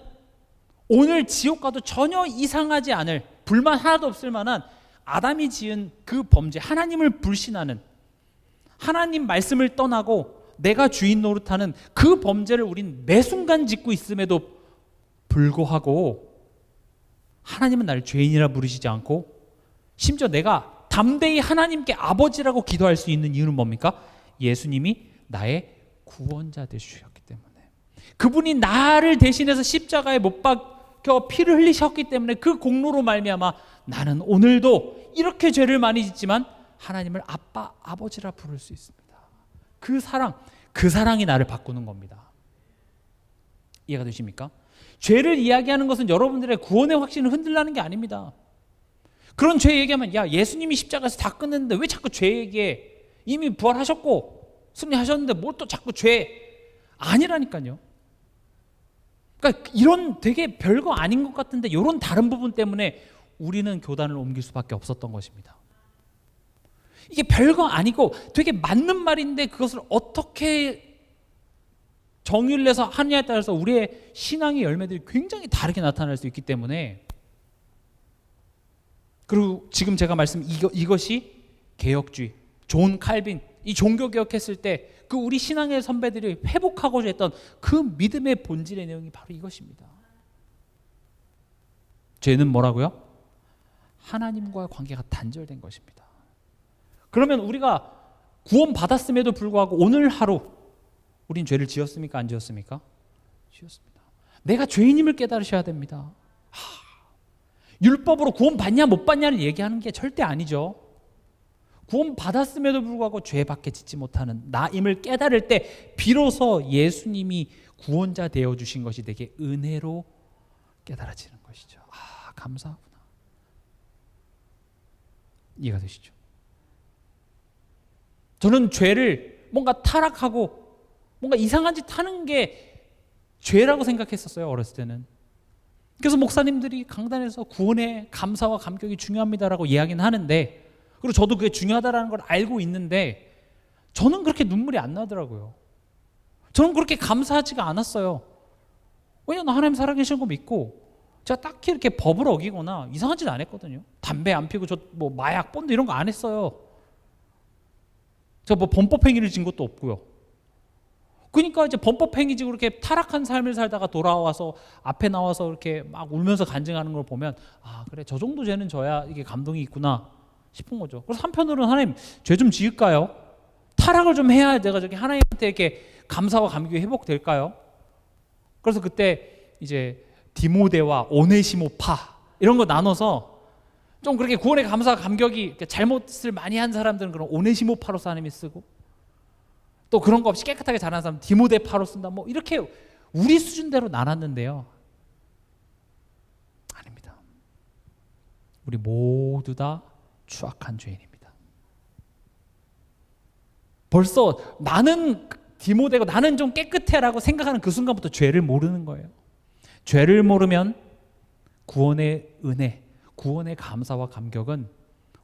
오늘 지옥 가도 전혀 이상하지 않을, 불만 하나도 없을 만한 아담이 지은 그 범죄, 하나님을 불신하는, 하나님 말씀을 떠나고 내가 주인 노릇하는 그 범죄를 우린 매 순간 짓고 있음에도 불구하고 하나님은 나를 죄인이라 부르시지 않고 심지어 내가 담대히 하나님께 아버지라고 기도할 수 있는 이유는 뭡니까? 예수님이 나의 구원자 되주셨기 때문에, 그분이 나를 대신해서 십자가에 못 박혀 피를 흘리셨기 때문에 그 공로로 말미암아 나는 오늘도 이렇게 죄를 많이 짓지만 하나님을 아빠, 아버지라 부를 수 있습니다. 그 사랑이 나를 바꾸는 겁니다. 이해가 되십니까? 죄를 이야기하는 것은 여러분들의 구원의 확신을 흔들라는 게 아닙니다. 그런 죄 얘기하면 야, 예수님이 십자가에서 다 끝냈는데 왜 자꾸 죄 얘기해? 이미 부활하셨고 승리하셨는데 뭘 또 자꾸 죄? 아니라니까요. 그러니까 이런 되게 별거 아닌 것 같은데 이런 다른 부분 때문에 우리는 교단을 옮길 수밖에 없었던 것입니다. 이게 별거 아니고 되게 맞는 말인데 그것을 어떻게 정의를 내서 하느냐에 따라서 우리의 신앙의 열매들이 굉장히 다르게 나타날 수 있기 때문에, 그리고 지금 제가 이것이 개혁주의, 존 칼빈, 이 종교 개혁했을 때 그 우리 신앙의 선배들이 회복하고자 했던 그 믿음의 본질의 내용이 바로 이것입니다. 죄는 뭐라고요? 하나님과의 관계가 단절된 것입니다. 그러면 우리가 구원 받았음에도 불구하고 오늘 하루 우린 죄를 지었습니까? 안 지었습니까? 지었습니다. 내가 죄인임을 깨달으셔야 됩니다. 율법으로 구원 받냐 못 받냐를 얘기하는 게 절대 아니죠. 구원 받았음에도 불구하고 죄밖에 짓지 못하는 나임을 깨달을 때 비로소 예수님이 구원자 되어주신 것이 내게 은혜로 깨달아지는 것이죠. 감사하구나. 이해가 되시죠? 저는 죄를 뭔가 타락하고 뭔가 이상한 짓 하는 게 죄라고 생각했었어요, 어렸을 때는. 그래서 목사님들이 강단에서 구원의 감사와 감격이 중요합니다라고 이야기는 하는데, 그리고 저도 그게 중요하다라는 걸 알고 있는데 저는 그렇게 눈물이 안 나더라고요. 저는 그렇게 감사하지가 않았어요. 왜냐하면 하나님 살아계시는 거 믿고 제가 딱히 이렇게 법을 어기거나 이상한 짓 안 했거든요. 담배 안 피고 저 뭐 마약, 본드 이런 거 안 했어요. 제가 뭐 범법행위를 진 것도 없고요. 그러니까 이제 범법행위지고 이렇게 타락한 삶을 살다가 돌아와서 앞에 나와서 이렇게 막 울면서 간증하는 걸 보면 그래, 저 정도 죄는 져야 이게 감동이 있구나 싶은 거죠. 그래서 한편으로는 하나님, 죄 좀 지을까요? 타락을 좀 해야 내가 저기 하나님한테 이렇게 감사와 감격이 회복될까요? 그래서 그때 이제 디모데와 오네시모파 이런 거 나눠서 좀 그렇게 구원의 감사와 감격이 잘못을 많이 한 사람들은 그런 오네시모파로서 하나님이 쓰고, 또 그런 거 없이 깨끗하게 자란 사람 디모데파로 쓴다, 뭐 이렇게 우리 수준대로 나눴는데요. 아닙니다. 우리 모두 다 추악한 죄인입니다. 벌써 나는 디모데고 나는 좀 깨끗해라고 생각하는 그 순간부터 죄를 모르는 거예요. 죄를 모르면 구원의 은혜, 구원의 감사와 감격은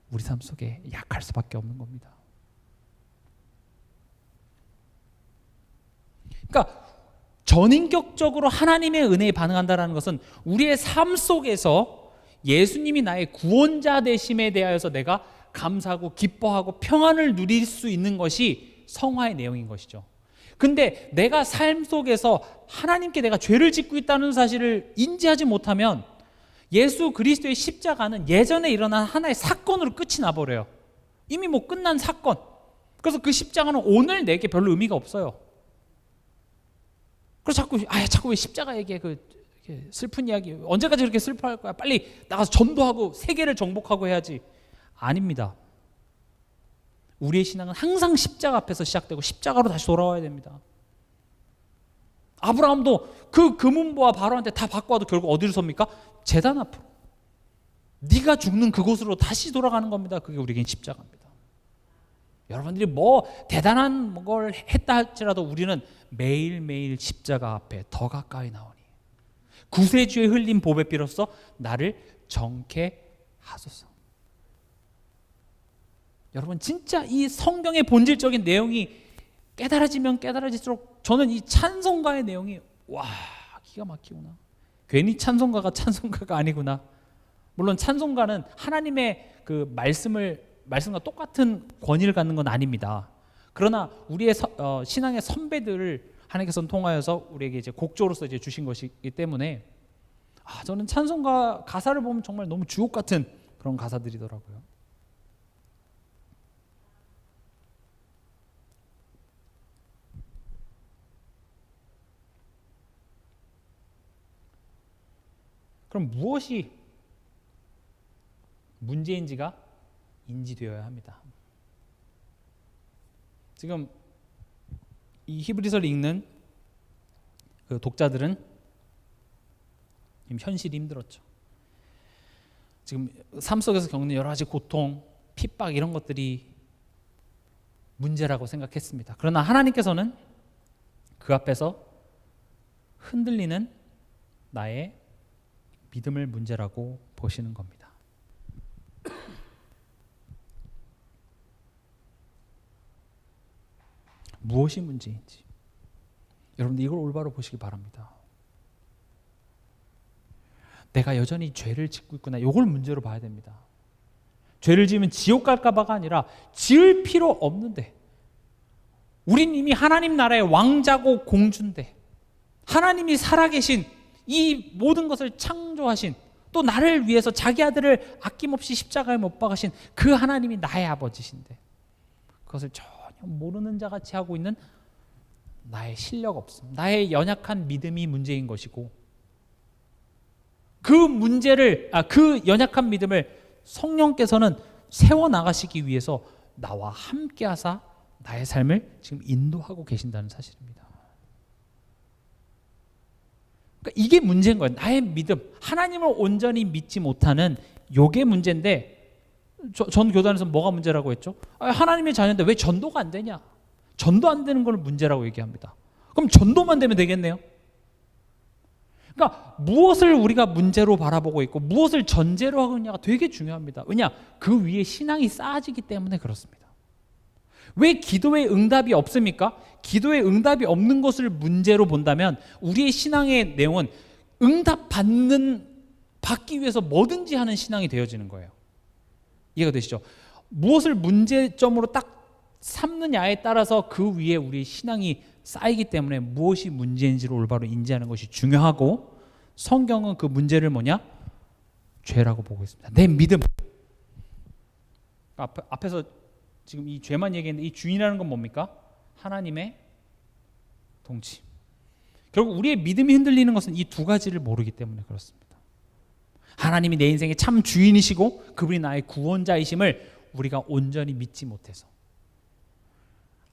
우리 삶 속에 약할 수밖에 없는 겁니다. 그러니까 전인격적으로 하나님의 은혜에 반응한다는 것은 우리의 삶 속에서 예수님이 나의 구원자 되심에 대하여서 내가 감사하고 기뻐하고 평안을 누릴 수 있는 것이 성화의 내용인 것이죠. 근데 내가 삶 속에서 하나님께 내가 죄를 짓고 있다는 사실을 인지하지 못하면 예수 그리스도의 십자가는 예전에 일어난 하나의 사건으로 끝이 나버려요. 이미 뭐 끝난 사건. 그래서 그 십자가는 오늘 내게 별로 의미가 없어요. 그래서 자꾸 왜 십자가 얘기해, 슬픈 이야기, 언제까지 그렇게 슬퍼할 거야? 빨리 나가서 전도하고 세계를 정복하고 해야지. 아닙니다. 우리의 신앙은 항상 십자가 앞에서 시작되고 십자가로 다시 돌아와야 됩니다. 아브라함도 그 금은보와 바로한테 다 받고 와도 결국 어디로 섭니까? 제단 앞으로. 네가 죽는 그곳으로 다시 돌아가는 겁니다. 그게 우리에겐 십자가입니다. 여러분들이 뭐 대단한 걸 했다 할지라도 우리는 매일매일 십자가 앞에 더 가까이 나오니 구세주의 흘린 보배 피로써 나를 정케 하소서. 여러분, 진짜 이 성경의 본질적인 내용이 깨달아지면 깨달아질수록 저는 이 찬송가의 내용이 기가 막히구나. 괜히 찬송가가 아니구나. 물론 찬송가는 하나님의 그 말씀과 똑같은 권위를 갖는 건 아닙니다. 그러나 우리의 신앙의 선배들을 하나님께서 통하여서 우리에게 이제 곡조로서 이제 주신 것이기 때문에 저는 찬송가 가사를 보면 정말 너무 주옥 같은 그런 가사들이더라고요. 그럼 무엇이 문제인지가 인지되어야 합니다. 지금 이 히브리서를 읽는 그 독자들은 지금 현실이 힘들었죠. 지금 삶 속에서 겪는 여러 가지 고통, 핍박 이런 것들이 문제라고 생각했습니다. 그러나 하나님께서는 그 앞에서 흔들리는 나의 믿음을 문제라고 보시는 겁니다. 무엇이 문제인지 여러분들 이걸 올바로 보시기 바랍니다. 내가 여전히 죄를 짓고 있구나. 이걸 문제로 봐야 됩니다. 죄를 지으면 지옥 갈까 봐가 아니라 지을 필요 없는데, 우린 이미 하나님 나라의 왕자고 공주인데, 하나님이 살아계신 이 모든 것을 창조하신, 또 나를 위해서 자기 아들을 아낌없이 십자가에 못 박으신 그 하나님이 나의 아버지신데, 그것을 전혀 모르는 자같이 하고 있는 나의 실력 없음, 나의 연약한 믿음이 문제인 것이고, 그 연약한 믿음을 성령께서는 세워나가시기 위해서 나와 함께 하사 나의 삶을 지금 인도하고 계신다는 사실입니다. 그러니까 이게 문제인 거예요. 나의 믿음, 하나님을 온전히 믿지 못하는 이게 문제인데, 전 교단에서 뭐가 문제라고 했죠? 하나님의 자녀인데 왜 전도가 안 되냐? 전도 안 되는 걸 문제라고 얘기합니다. 그럼 전도만 되면 되겠네요. 그러니까 무엇을 우리가 문제로 바라보고 있고 무엇을 전제로 하고 있냐가 되게 중요합니다. 왜냐? 그 위에 신앙이 쌓아지기 때문에 그렇습니다. 왜 기도에 응답이 없습니까? 기도에 응답이 없는 것을 문제로 본다면 우리의 신앙의 내용은 받기 위해서 뭐든지 하는 신앙이 되어지는 거예요. 이해가 되시죠? 무엇을 문제점으로 딱 삼느냐에 따라서 그 위에 우리의 신앙이 쌓이기 때문에 무엇이 문제인지를 올바로 인지하는 것이 중요하고, 성경은 그 문제를 뭐냐? 죄라고 보고 있습니다. 내 믿음. 앞에서 지금 이 죄만 얘기했는데, 이 주인이라는 건 뭡니까? 하나님의 통치. 결국 우리의 믿음이 흔들리는 것은 이 두 가지를 모르기 때문에 그렇습니다. 하나님이 내 인생의 참 주인이시고 그분이 나의 구원자이심을 우리가 온전히 믿지 못해서.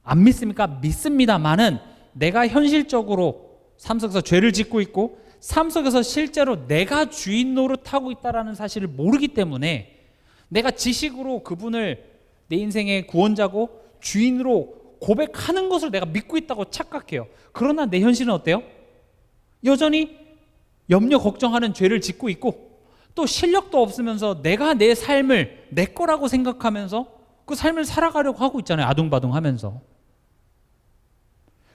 안 믿습니까? 믿습니다만은 내가 현실적으로 삶 속에서 죄를 짓고 있고 삶 속에서 실제로 내가 주인 노릇하고 있다는 사실을 모르기 때문에 내가 지식으로 그분을 내 인생의 구원자고 주인으로 고백하는 것을 내가 믿고 있다고 착각해요. 그러나 내 현실은 어때요? 여전히 염려 걱정하는 죄를 짓고 있고, 또 실력도 없으면서 내가 내 삶을 내 거라고 생각하면서 그 삶을 살아가려고 하고 있잖아요. 아둥바둥하면서.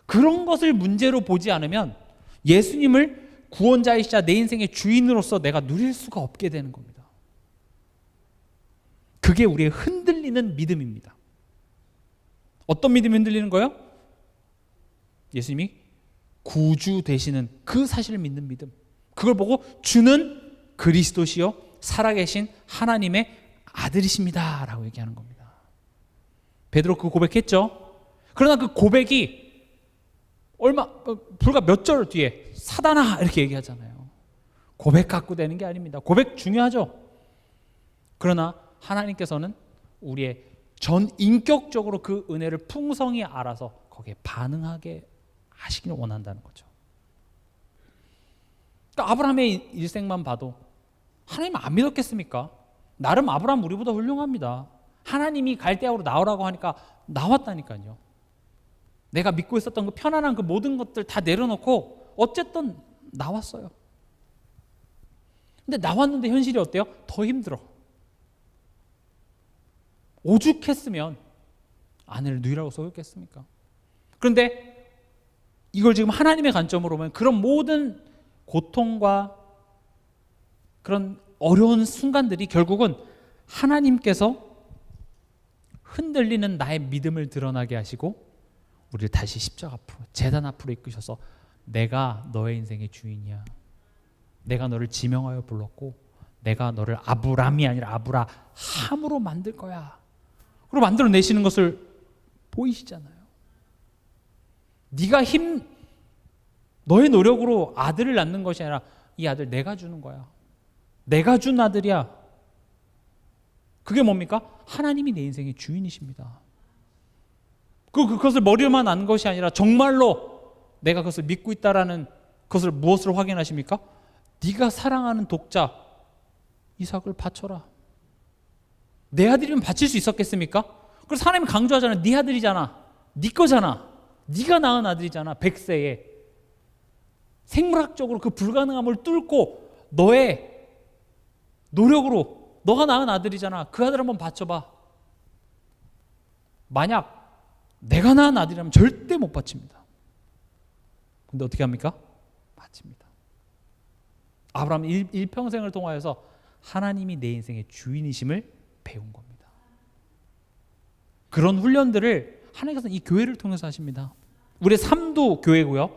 그런 것을 문제로 보지 않으면 예수님을 구원자이시자 내 인생의 주인으로서 내가 누릴 수가 없게 되는 겁니다. 그게 우리의 흔들리는 믿음입니다. 어떤 믿음이 흔들리는 거예요? 예수님이 구주 되시는 그 사실을 믿는 믿음. 그걸 보고 주는 그리스도시요 살아계신 하나님의 아들이십니다 라고 얘기하는 겁니다. 베드로 그 고백했죠. 그러나 그 고백이 불과 몇 절 뒤에 사단아 이렇게 얘기하잖아요. 고백 갖고 되는 게 아닙니다. 고백 중요하죠. 그러나 하나님께서는 우리의 전 인격적으로 그 은혜를 풍성히 알아서 거기에 반응하게 하시기를 원한다는 거죠. 그러니까 아브라함의 일생만 봐도 하나님 안 믿었겠습니까? 나름 아브라함 우리보다 훌륭합니다. 하나님이 갈대아우로 나오라고 하니까 나왔다니까요. 내가 믿고 있었던 그 편안한 그 모든 것들 다 내려놓고 어쨌든 나왔어요. 근데 나왔는데 현실이 어때요? 더 힘들어. 오죽했으면 아내를 누이라고 속였겠습니까? 그런데 이걸 지금 하나님의 관점으로 보면 그런 모든 고통과 그런 어려운 순간들이 결국은 하나님께서 흔들리는 나의 믿음을 드러나게 하시고 우리를 다시 십자가 앞으로, 제단 앞으로 이끄셔서 내가 너의 인생의 주인이야. 내가 너를 지명하여 불렀고 내가 너를 아브람이 아니라 아브라함으로 만들 거야. 그리고 만들어내시는 것을 보이시잖아요. 네가 너의 노력으로 아들을 낳는 것이 아니라 이 아들 내가 주는 거야. 내가 준 아들이야. 그게 뭡니까? 하나님이 내 인생의 주인이십니다. 그것을 머리로만 아는 것이 아니라 정말로 내가 그것을 믿고 있다라는 그것을 무엇으로 확인하십니까? 네가 사랑하는 독자 이삭을 바쳐라. 내 아들이면 바칠 수 있었겠습니까? 그래서 하나님이 강조하잖아요. 네 아들이잖아. 네 거잖아. 네가 낳은 아들이잖아. 100세에. 생물학적으로 그 불가능함을 뚫고 너의 노력으로 너가 낳은 아들이잖아. 그 아들 한번 바쳐봐. 만약 내가 낳은 아들이라면 절대 못 바칩니다. 근데 어떻게 합니까? 바칩니다. 아브라함 일평생을 통하여서 하나님이 내 인생의 주인이심을 배운 겁니다. 그런 훈련들을 하나님께서 이 교회를 통해서 하십니다. 우리의 삶도 교회고요.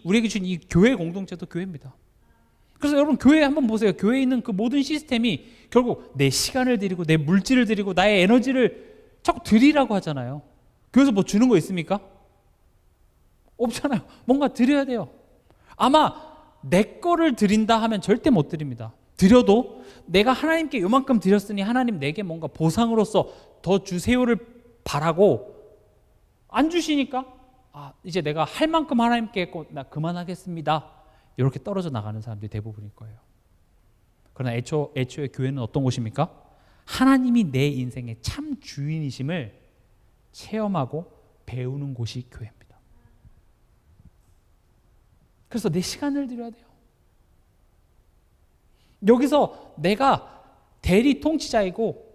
우리에게 주신 이 교회 공동체도 교회입니다. 그래서 여러분 교회 한번 보세요. 교회에 있는 그 모든 시스템이 결국 내 시간을 드리고 내 물질을 드리고 나의 에너지를 자꾸 드리라고 하잖아요. 교회에서 뭐 주는 거 있습니까? 없잖아요. 뭔가 드려야 돼요. 아마 내 거를 드린다 하면 절대 못 드립니다. 드려도 내가 하나님께 요만큼 드렸으니 하나님 내게 뭔가 보상으로서 더 주세요를 바라고 안 주시니까 이제 내가 할 만큼 하나님께 했고 나 그만하겠습니다. 이렇게 떨어져 나가는 사람들이 대부분일 거예요. 그러나 애초에 교회는 어떤 곳입니까? 하나님이 내 인생의 참 주인이심을 체험하고 배우는 곳이 교회입니다. 그래서 내 시간을 드려야 돼요. 여기서 내가 대리 통치자이고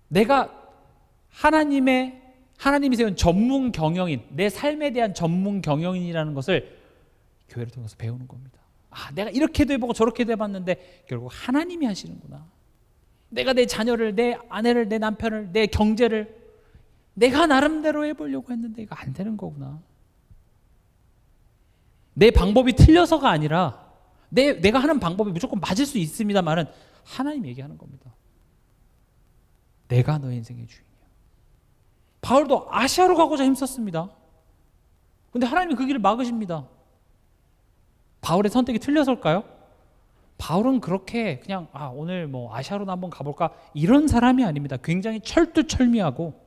내가 하나님이 세운 전문 경영인, 내 삶에 대한 전문 경영인이라는 것을 교회를 통해서 배우는 겁니다. 내가 이렇게도 해보고 저렇게도 해봤는데 결국 하나님이 하시는구나. 내가 내 자녀를, 내 아내를, 내 남편을, 내 경제를 내가 나름대로 해보려고 했는데 이거 안 되는 거구나. 내 방법이 틀려서가 아니라 내가 하는 방법이 무조건 맞을 수 있습니다만은 하나님 얘기하는 겁니다. 내가 너의 인생의 주인이야. 바울도 아시아로 가고자 힘썼습니다. 근데 하나님이 그 길을 막으십니다. 바울의 선택이 틀려서일까요? 바울은 그렇게 그냥 오늘 뭐 아시아로나 한번 가볼까 이런 사람이 아닙니다. 굉장히 철두철미하고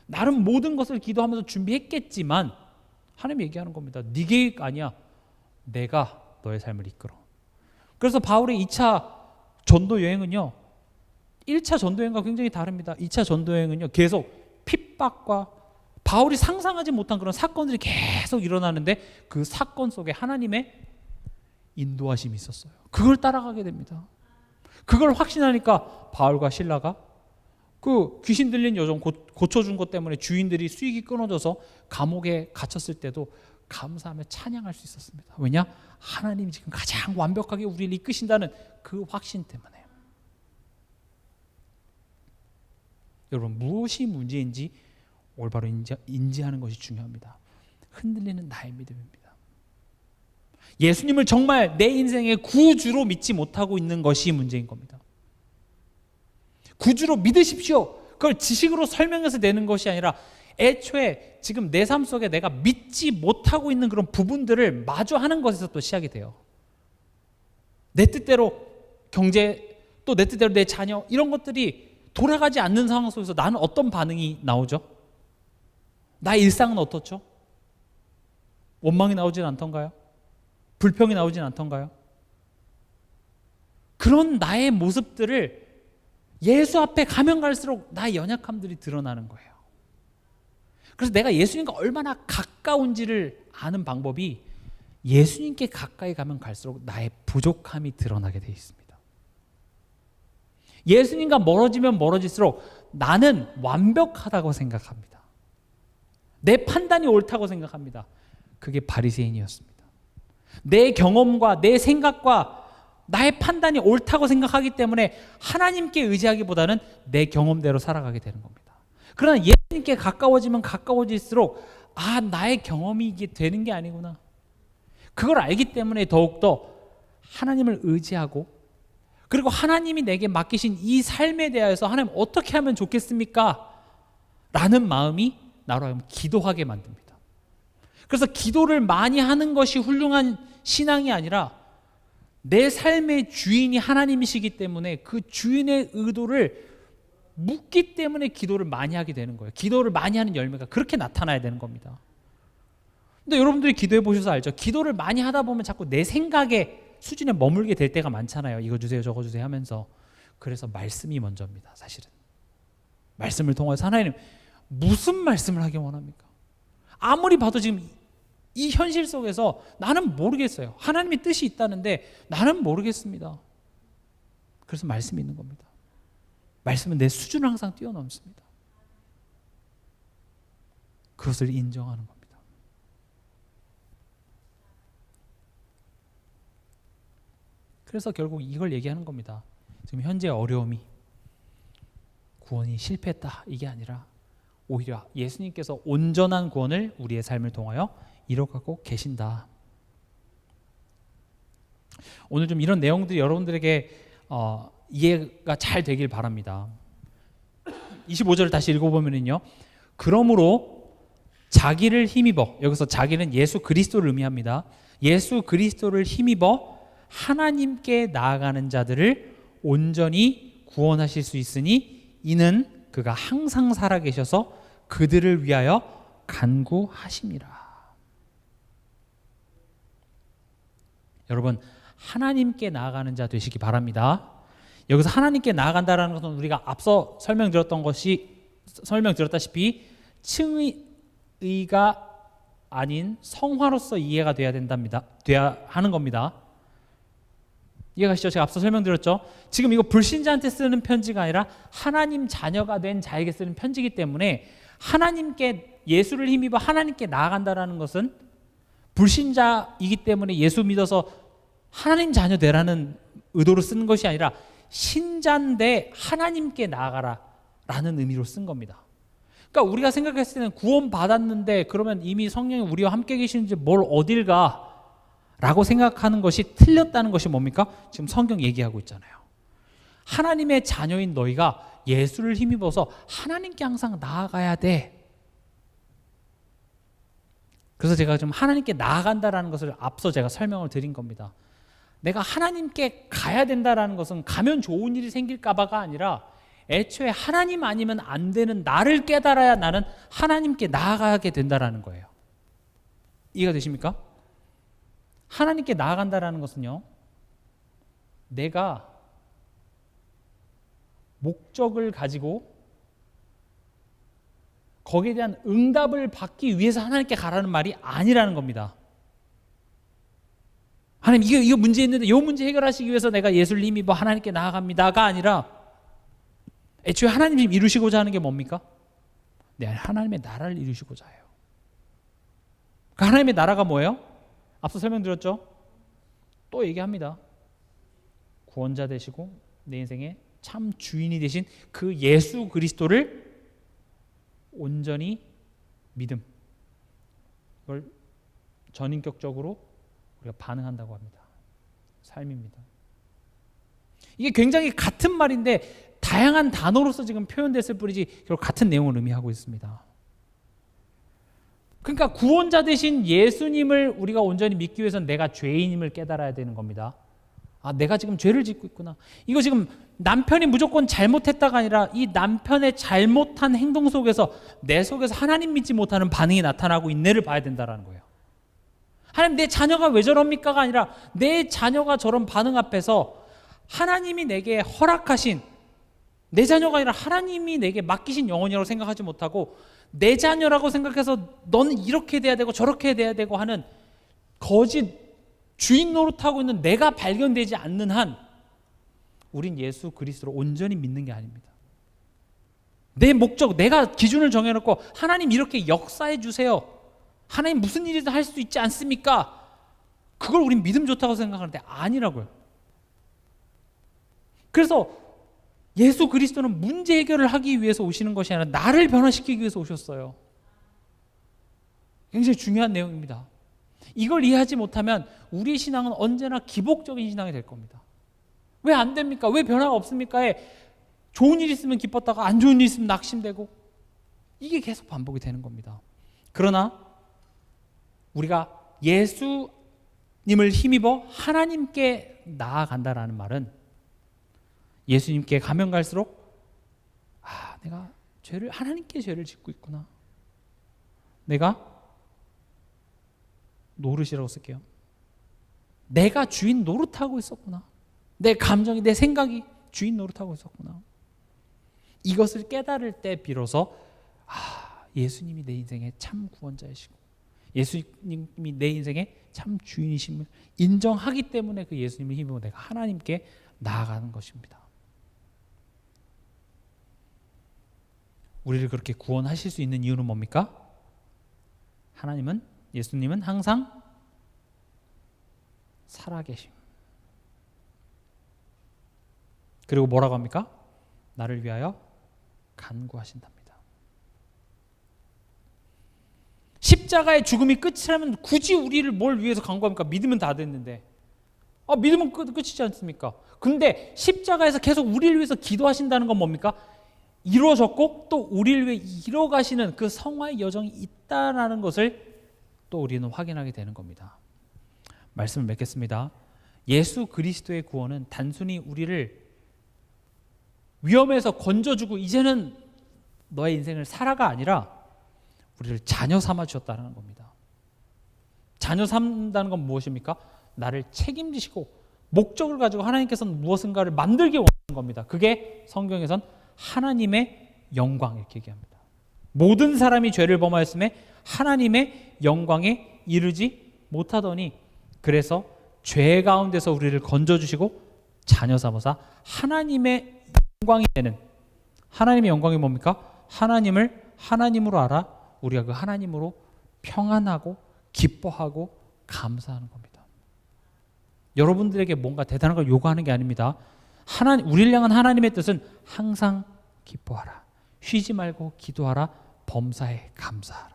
나름 모든 것을 기도하면서 준비했겠지만 하나님이 얘기하는 겁니다. 네 계획 아니야. 내가 너의 삶을 이끌어. 그래서 바울의 2차 전도 여행은요 1차 전도 여행과 굉장히 다릅니다. 2차 전도 여행은요 계속 핍박과 바울이 상상하지 못한 그런 사건들이 계속 일어나는데 그 사건 속에 하나님의 인도하심이 있었어요. 그걸 따라가게 됩니다. 그걸 확신하니까 바울과 실라가 그 귀신 들린 여종 고쳐준 것 때문에 주인들이 수익이 끊어져서 감옥에 갇혔을 때도 감사하며 찬양할 수 있었습니다. 왜냐? 하나님이 지금 가장 완벽하게 우리를 이끄신다는 그 확신 때문에. 여러분 무엇이 문제인지 올바로 인지하는 것이 중요합니다. 흔들리는 나의 믿음입니다. 예수님을 정말 내 인생의 구주로 믿지 못하고 있는 것이 문제인 겁니다. 구주로 믿으십시오. 그걸 지식으로 설명해서 내는 것이 아니라 애초에 지금 내 삶 속에 내가 믿지 못하고 있는 그런 부분들을 마주하는 것에서 또 시작이 돼요. 내 뜻대로 경제, 또 내 뜻대로 내 자녀 이런 것들이 돌아가지 않는 상황 속에서 나는 어떤 반응이 나오죠? 나의 일상은 어떻죠? 원망이 나오진 않던가요? 불평이 나오진 않던가요? 그런 나의 모습들을 예수 앞에 가면 갈수록 나의 연약함들이 드러나는 거예요. 그래서 내가 예수님과 얼마나 가까운지를 아는 방법이 예수님께 가까이 가면 갈수록 나의 부족함이 드러나게 되어 있습니다. 예수님과 멀어지면 멀어질수록 나는 완벽하다고 생각합니다. 내 판단이 옳다고 생각합니다. 그게 바리새인이었습니다. 내 경험과 내 생각과 나의 판단이 옳다고 생각하기 때문에 하나님께 의지하기보다는 내 경험대로 살아가게 되는 겁니다. 그러나 예수님께 가까워지면 가까워질수록 나의 경험이 이게 되는 게 아니구나. 그걸 알기 때문에 더욱더 하나님을 의지하고 그리고 하나님이 내게 맡기신 이 삶에 대하여서 하나님 어떻게 하면 좋겠습니까? 라는 마음이 나로 하여금 기도하게 만듭니다. 그래서 기도를 많이 하는 것이 훌륭한 신앙이 아니라 내 삶의 주인이 하나님이시기 때문에 그 주인의 의도를 묻기 때문에 기도를 많이 하게 되는 거예요. 기도를 많이 하는 열매가 그렇게 나타나야 되는 겁니다. 근데 여러분들이 기도해 보셔서 알죠? 기도를 많이 하다 보면 자꾸 내 생각의 수준에 머물게 될 때가 많잖아요. 이거 주세요 저거 주세요 하면서. 그래서 말씀이 먼저입니다. 사실은 말씀을 통해서 하나님 무슨 말씀을 하기 원합니까? 아무리 봐도 지금 이 현실 속에서 나는 모르겠어요. 하나님의 뜻이 있다는데 나는 모르겠습니다. 그래서 말씀이 있는 겁니다. 말씀은 내 수준을 항상 뛰어넘습니다. 그것을 인정하는 겁니다. 그래서 결국 이걸 얘기하는 겁니다. 지금 현재 어려움이 구원이 실패했다 이게 아니라 오히려 예수님께서 온전한 구원을 우리의 삶을 통하여 이뤄가고 계신다. 오늘 좀 이런 내용들이 여러분들에게 이해가 잘 되길 바랍니다. 25절을 다시 읽어보면요, 그러므로 자기를 힘입어, 여기서 자기는 예수 그리스도를 의미합니다. 예수 그리스도를 힘입어 하나님께 나아가는 자들을 온전히 구원하실 수 있으니 이는 그가 항상 살아계셔서 그들을 위하여 간구하심이라. 여러분, 하나님께 나아가는 자 되시기 바랍니다. 여기서 하나님께 나아간다라는 것은 우리가 앞서 설명드렸다시피 칭의가 아닌 성화로서 이해가 돼야 하는 겁니다. 이해가시죠? 제가 앞서 설명드렸죠? 지금 이거 불신자한테 쓰는 편지가 아니라 하나님 자녀가 된 자에게 쓰는 편지이기 때문에 하나님께 예수를 힘입어 하나님께 나아간다라는 것은 불신자이기 때문에 예수 믿어서 하나님 자녀 되라는 의도로 쓰는 것이 아니라 신자인데 하나님께 나아가라 라는 의미로 쓴 겁니다. 그러니까 우리가 생각했을 때는 구원 받았는데 그러면 이미 성령이 우리와 함께 계시는지 뭘 어딜 가 라고 생각하는 것이 틀렸다는 것이 뭡니까? 지금 성경 얘기하고 있잖아요. 하나님의 자녀인 너희가 예수를 힘입어서 하나님께 항상 나아가야 돼. 그래서 제가 좀 하나님께 나아간다라는 것을 앞서 제가 설명을 드린 겁니다. 내가 하나님께 가야 된다라는 것은 가면 좋은 일이 생길까 봐가 아니라 애초에 하나님 아니면 안 되는 나를 깨달아야 나는 하나님께 나아가게 된다라는 거예요. 이해가 되십니까? 하나님께 나아간다라는 것은요, 내가 목적을 가지고 거기에 대한 응답을 받기 위해서 하나님께 가라는 말이 아니라는 겁니다. 하나님 이거 문제 있는데 이 문제 해결하시기 위해서 내가 예수를 힘입어 하나님께 나아갑니다가 아니라 애초에 하나님이 이루시고자 하는 게 뭡니까? 네, 하나님의 나라를 이루시고자 해요. 그 하나님의 나라가 뭐예요? 앞서 설명드렸죠? 또 얘기합니다. 구원자 되시고 내 인생의 참 주인이 되신 그 예수 그리스도를 온전히 믿음, 그걸 전인격적으로 우리가 반응한다고 합니다. 삶입니다. 이게 굉장히 같은 말인데 다양한 단어로서 지금 표현됐을 뿐이지 결국 같은 내용을 의미하고 있습니다. 그러니까 구원자 되신 예수님을 우리가 온전히 믿기 위해서는 내가 죄인임을 깨달아야 되는 겁니다. 아, 내가 지금 죄를 짓고 있구나. 이거 지금 남편이 무조건 잘못했다가 아니라 이 남편의 잘못한 행동 속에서 내 속에서 하나님 믿지 못하는 반응이 나타나고 있네를 봐야 된다는 거예요. 하나님 내 자녀가 왜 저럽니까가 아니라 내 자녀가 저런 반응 앞에서 하나님이 내게 허락하신 내 자녀가 아니라 하나님이 내게 맡기신 영혼이라고 생각하지 못하고 내 자녀라고 생각해서 너는 이렇게 돼야 되고 저렇게 돼야 되고 하는 거짓 주인 노릇하고 있는 내가 발견되지 않는 한 우린 예수 그리스도를 온전히 믿는 게 아닙니다. 내 목적, 내가 기준을 정해놓고 하나님 이렇게 역사해 주세요. 하나님 무슨 일이든 할 수 있지 않습니까? 그걸 우린 믿음 좋다고 생각하는데 아니라고요. 그래서 예수 그리스도는 문제 해결을 하기 위해서 오시는 것이 아니라 나를 변화시키기 위해서 오셨어요. 굉장히 중요한 내용입니다. 이걸 이해하지 못하면 우리 신앙은 언제나 기복적인 신앙이 될 겁니다. 왜 안 됩니까? 왜 변화가 없습니까?에 좋은 일 있으면 기뻤다가 안 좋은 일 있으면 낙심되고, 이게 계속 반복이 되는 겁니다. 그러나 우리가 예수님을 힘입어 하나님께 나아간다라는 말은, 예수님께 가면 갈수록 내가 하나님께 죄를 짓고 있구나, 내가 노릇이라고 쓸게요. 내가 주인 노릇하고 있었구나, 내 감정이, 내 생각이 주인 노릇하고 있었구나, 이것을 깨달을 때 비로소 예수님이 내 인생의 참 구원자이시고 예수님이 내 인생의 참 주인이심을 인정하기 때문에 그 예수님을 힘입어 내가 하나님께 나아가는 것입니다. 우리를 그렇게 구원하실 수 있는 이유는 뭡니까? 예수님은 항상 살아계심. 그리고 뭐라고 합니까? 나를 위하여 간구하신답니다. 십자가의 죽음이 끝이라면 굳이 우리를 뭘 위해서 간구합니까? 믿으면 다 됐는데. 믿으면 끝이지 않습니까? 근데 십자가에서 계속 우리를 위해서 기도하신다는 건 뭡니까? 이루어졌고 또 우리를 위해 이뤄가시는 그 성화의 여정이 있다라는 것을 또 우리는 확인하게 되는 겁니다. 말씀을 맺겠습니다. 예수 그리스도의 구원은 단순히 우리를 위험에서 건져주고 이제는 너의 인생을 살아가 아니라 우리를 자녀 삼아 주셨다는 겁니다. 자녀 삼는다는 건 무엇입니까? 나를 책임지시고 목적을 가지고 하나님께서는 무엇인가를 만들기 원하는 겁니다. 그게 성경에선 하나님의 영광 이렇게 얘기합니다. 모든 사람이 죄를 범하였음에 하나님의 영광에 이르지 못하더니, 그래서 죄 가운데서 우리를 건져주시고 자녀 삼아서 하나님의 영광이 되는, 하나님의 영광이 뭡니까? 하나님을 하나님으로 알아 우리가 그 하나님으로 평안하고 기뻐하고 감사하는 겁니다. 여러분들에게 뭔가 대단한 걸 요구하는 게 아닙니다. 우리를 향한 하나님의 뜻은 항상 기뻐하라, 쉬지 말고 기도하라, 범사에 감사하라.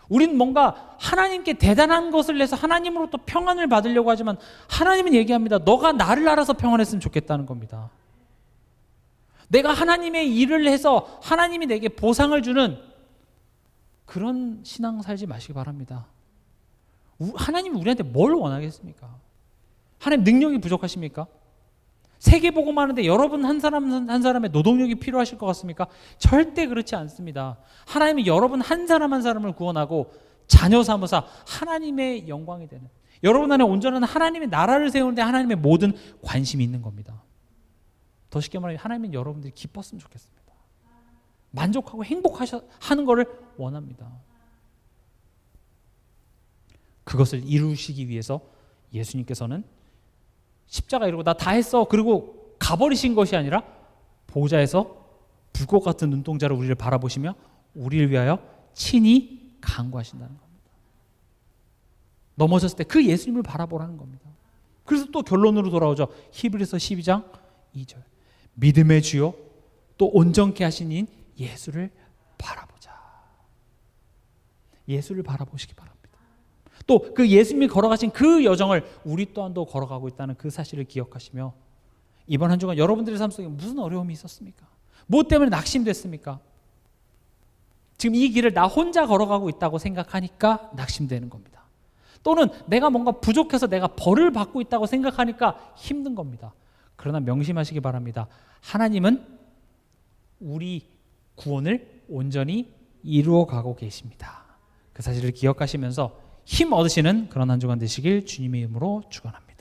우리는 뭔가 하나님께 대단한 것을 내서 하나님으로부터 평안을 받으려고 하지만 하나님은 얘기합니다. 너가 나를 알아서 평안했으면 좋겠다는 겁니다. 내가 하나님의 일을 해서 하나님이 내게 보상을 주는 그런 신앙 살지 마시기 바랍니다. 하나님이 우리한테 뭘 원하겠습니까? 하나님 능력이 부족하십니까? 세계복음 하는데 여러분 한 사람 한 사람의 노동력이 필요하실 것 같습니까? 절대 그렇지 않습니다. 하나님이 여러분 한 사람 한 사람을 구원하고 자녀 삼으사 하나님의 영광이 되는, 여러분 안에 온전한 하나님의 나라를 세우는데 하나님의 모든 관심이 있는 겁니다. 더 쉽게 말하면 하나님은 여러분들이 기뻤으면 좋겠습니다. 만족하고 행복하는 것을 원합니다. 그것을 이루시기 위해서 예수님께서는 십자가 이루고 나 다 했어 그리고 가버리신 것이 아니라 보좌에서 불꽃 같은 눈동자로 우리를 바라보시며 우리를 위하여 친히 간구하신다는 겁니다. 넘어졌을 때 그 예수님을 바라보라는 겁니다. 그래서 또 결론으로 돌아오죠. 히브리서 12장 2절. 믿음의 주요 또 온전케 하신 이인 예수를 바라보자. 예수를 바라보시기 바랍니다. 또 그 예수님이 걸어가신 그 여정을 우리 또한도 걸어가고 있다는 그 사실을 기억하시며, 이번 한 주간 여러분들의 삶 속에 무슨 어려움이 있었습니까? 무엇 때문에 낙심됐습니까? 지금 이 길을 나 혼자 걸어가고 있다고 생각하니까 낙심되는 겁니다. 또는 내가 뭔가 부족해서 내가 벌을 받고 있다고 생각하니까 힘든 겁니다. 그러나 명심하시기 바랍니다. 하나님은 우리 구원을 온전히 이루어 가고 계십니다. 그 사실을 기억하시면서 힘 얻으시는 그런 한 주간 되시길 주님의 이름으로 축원합니다.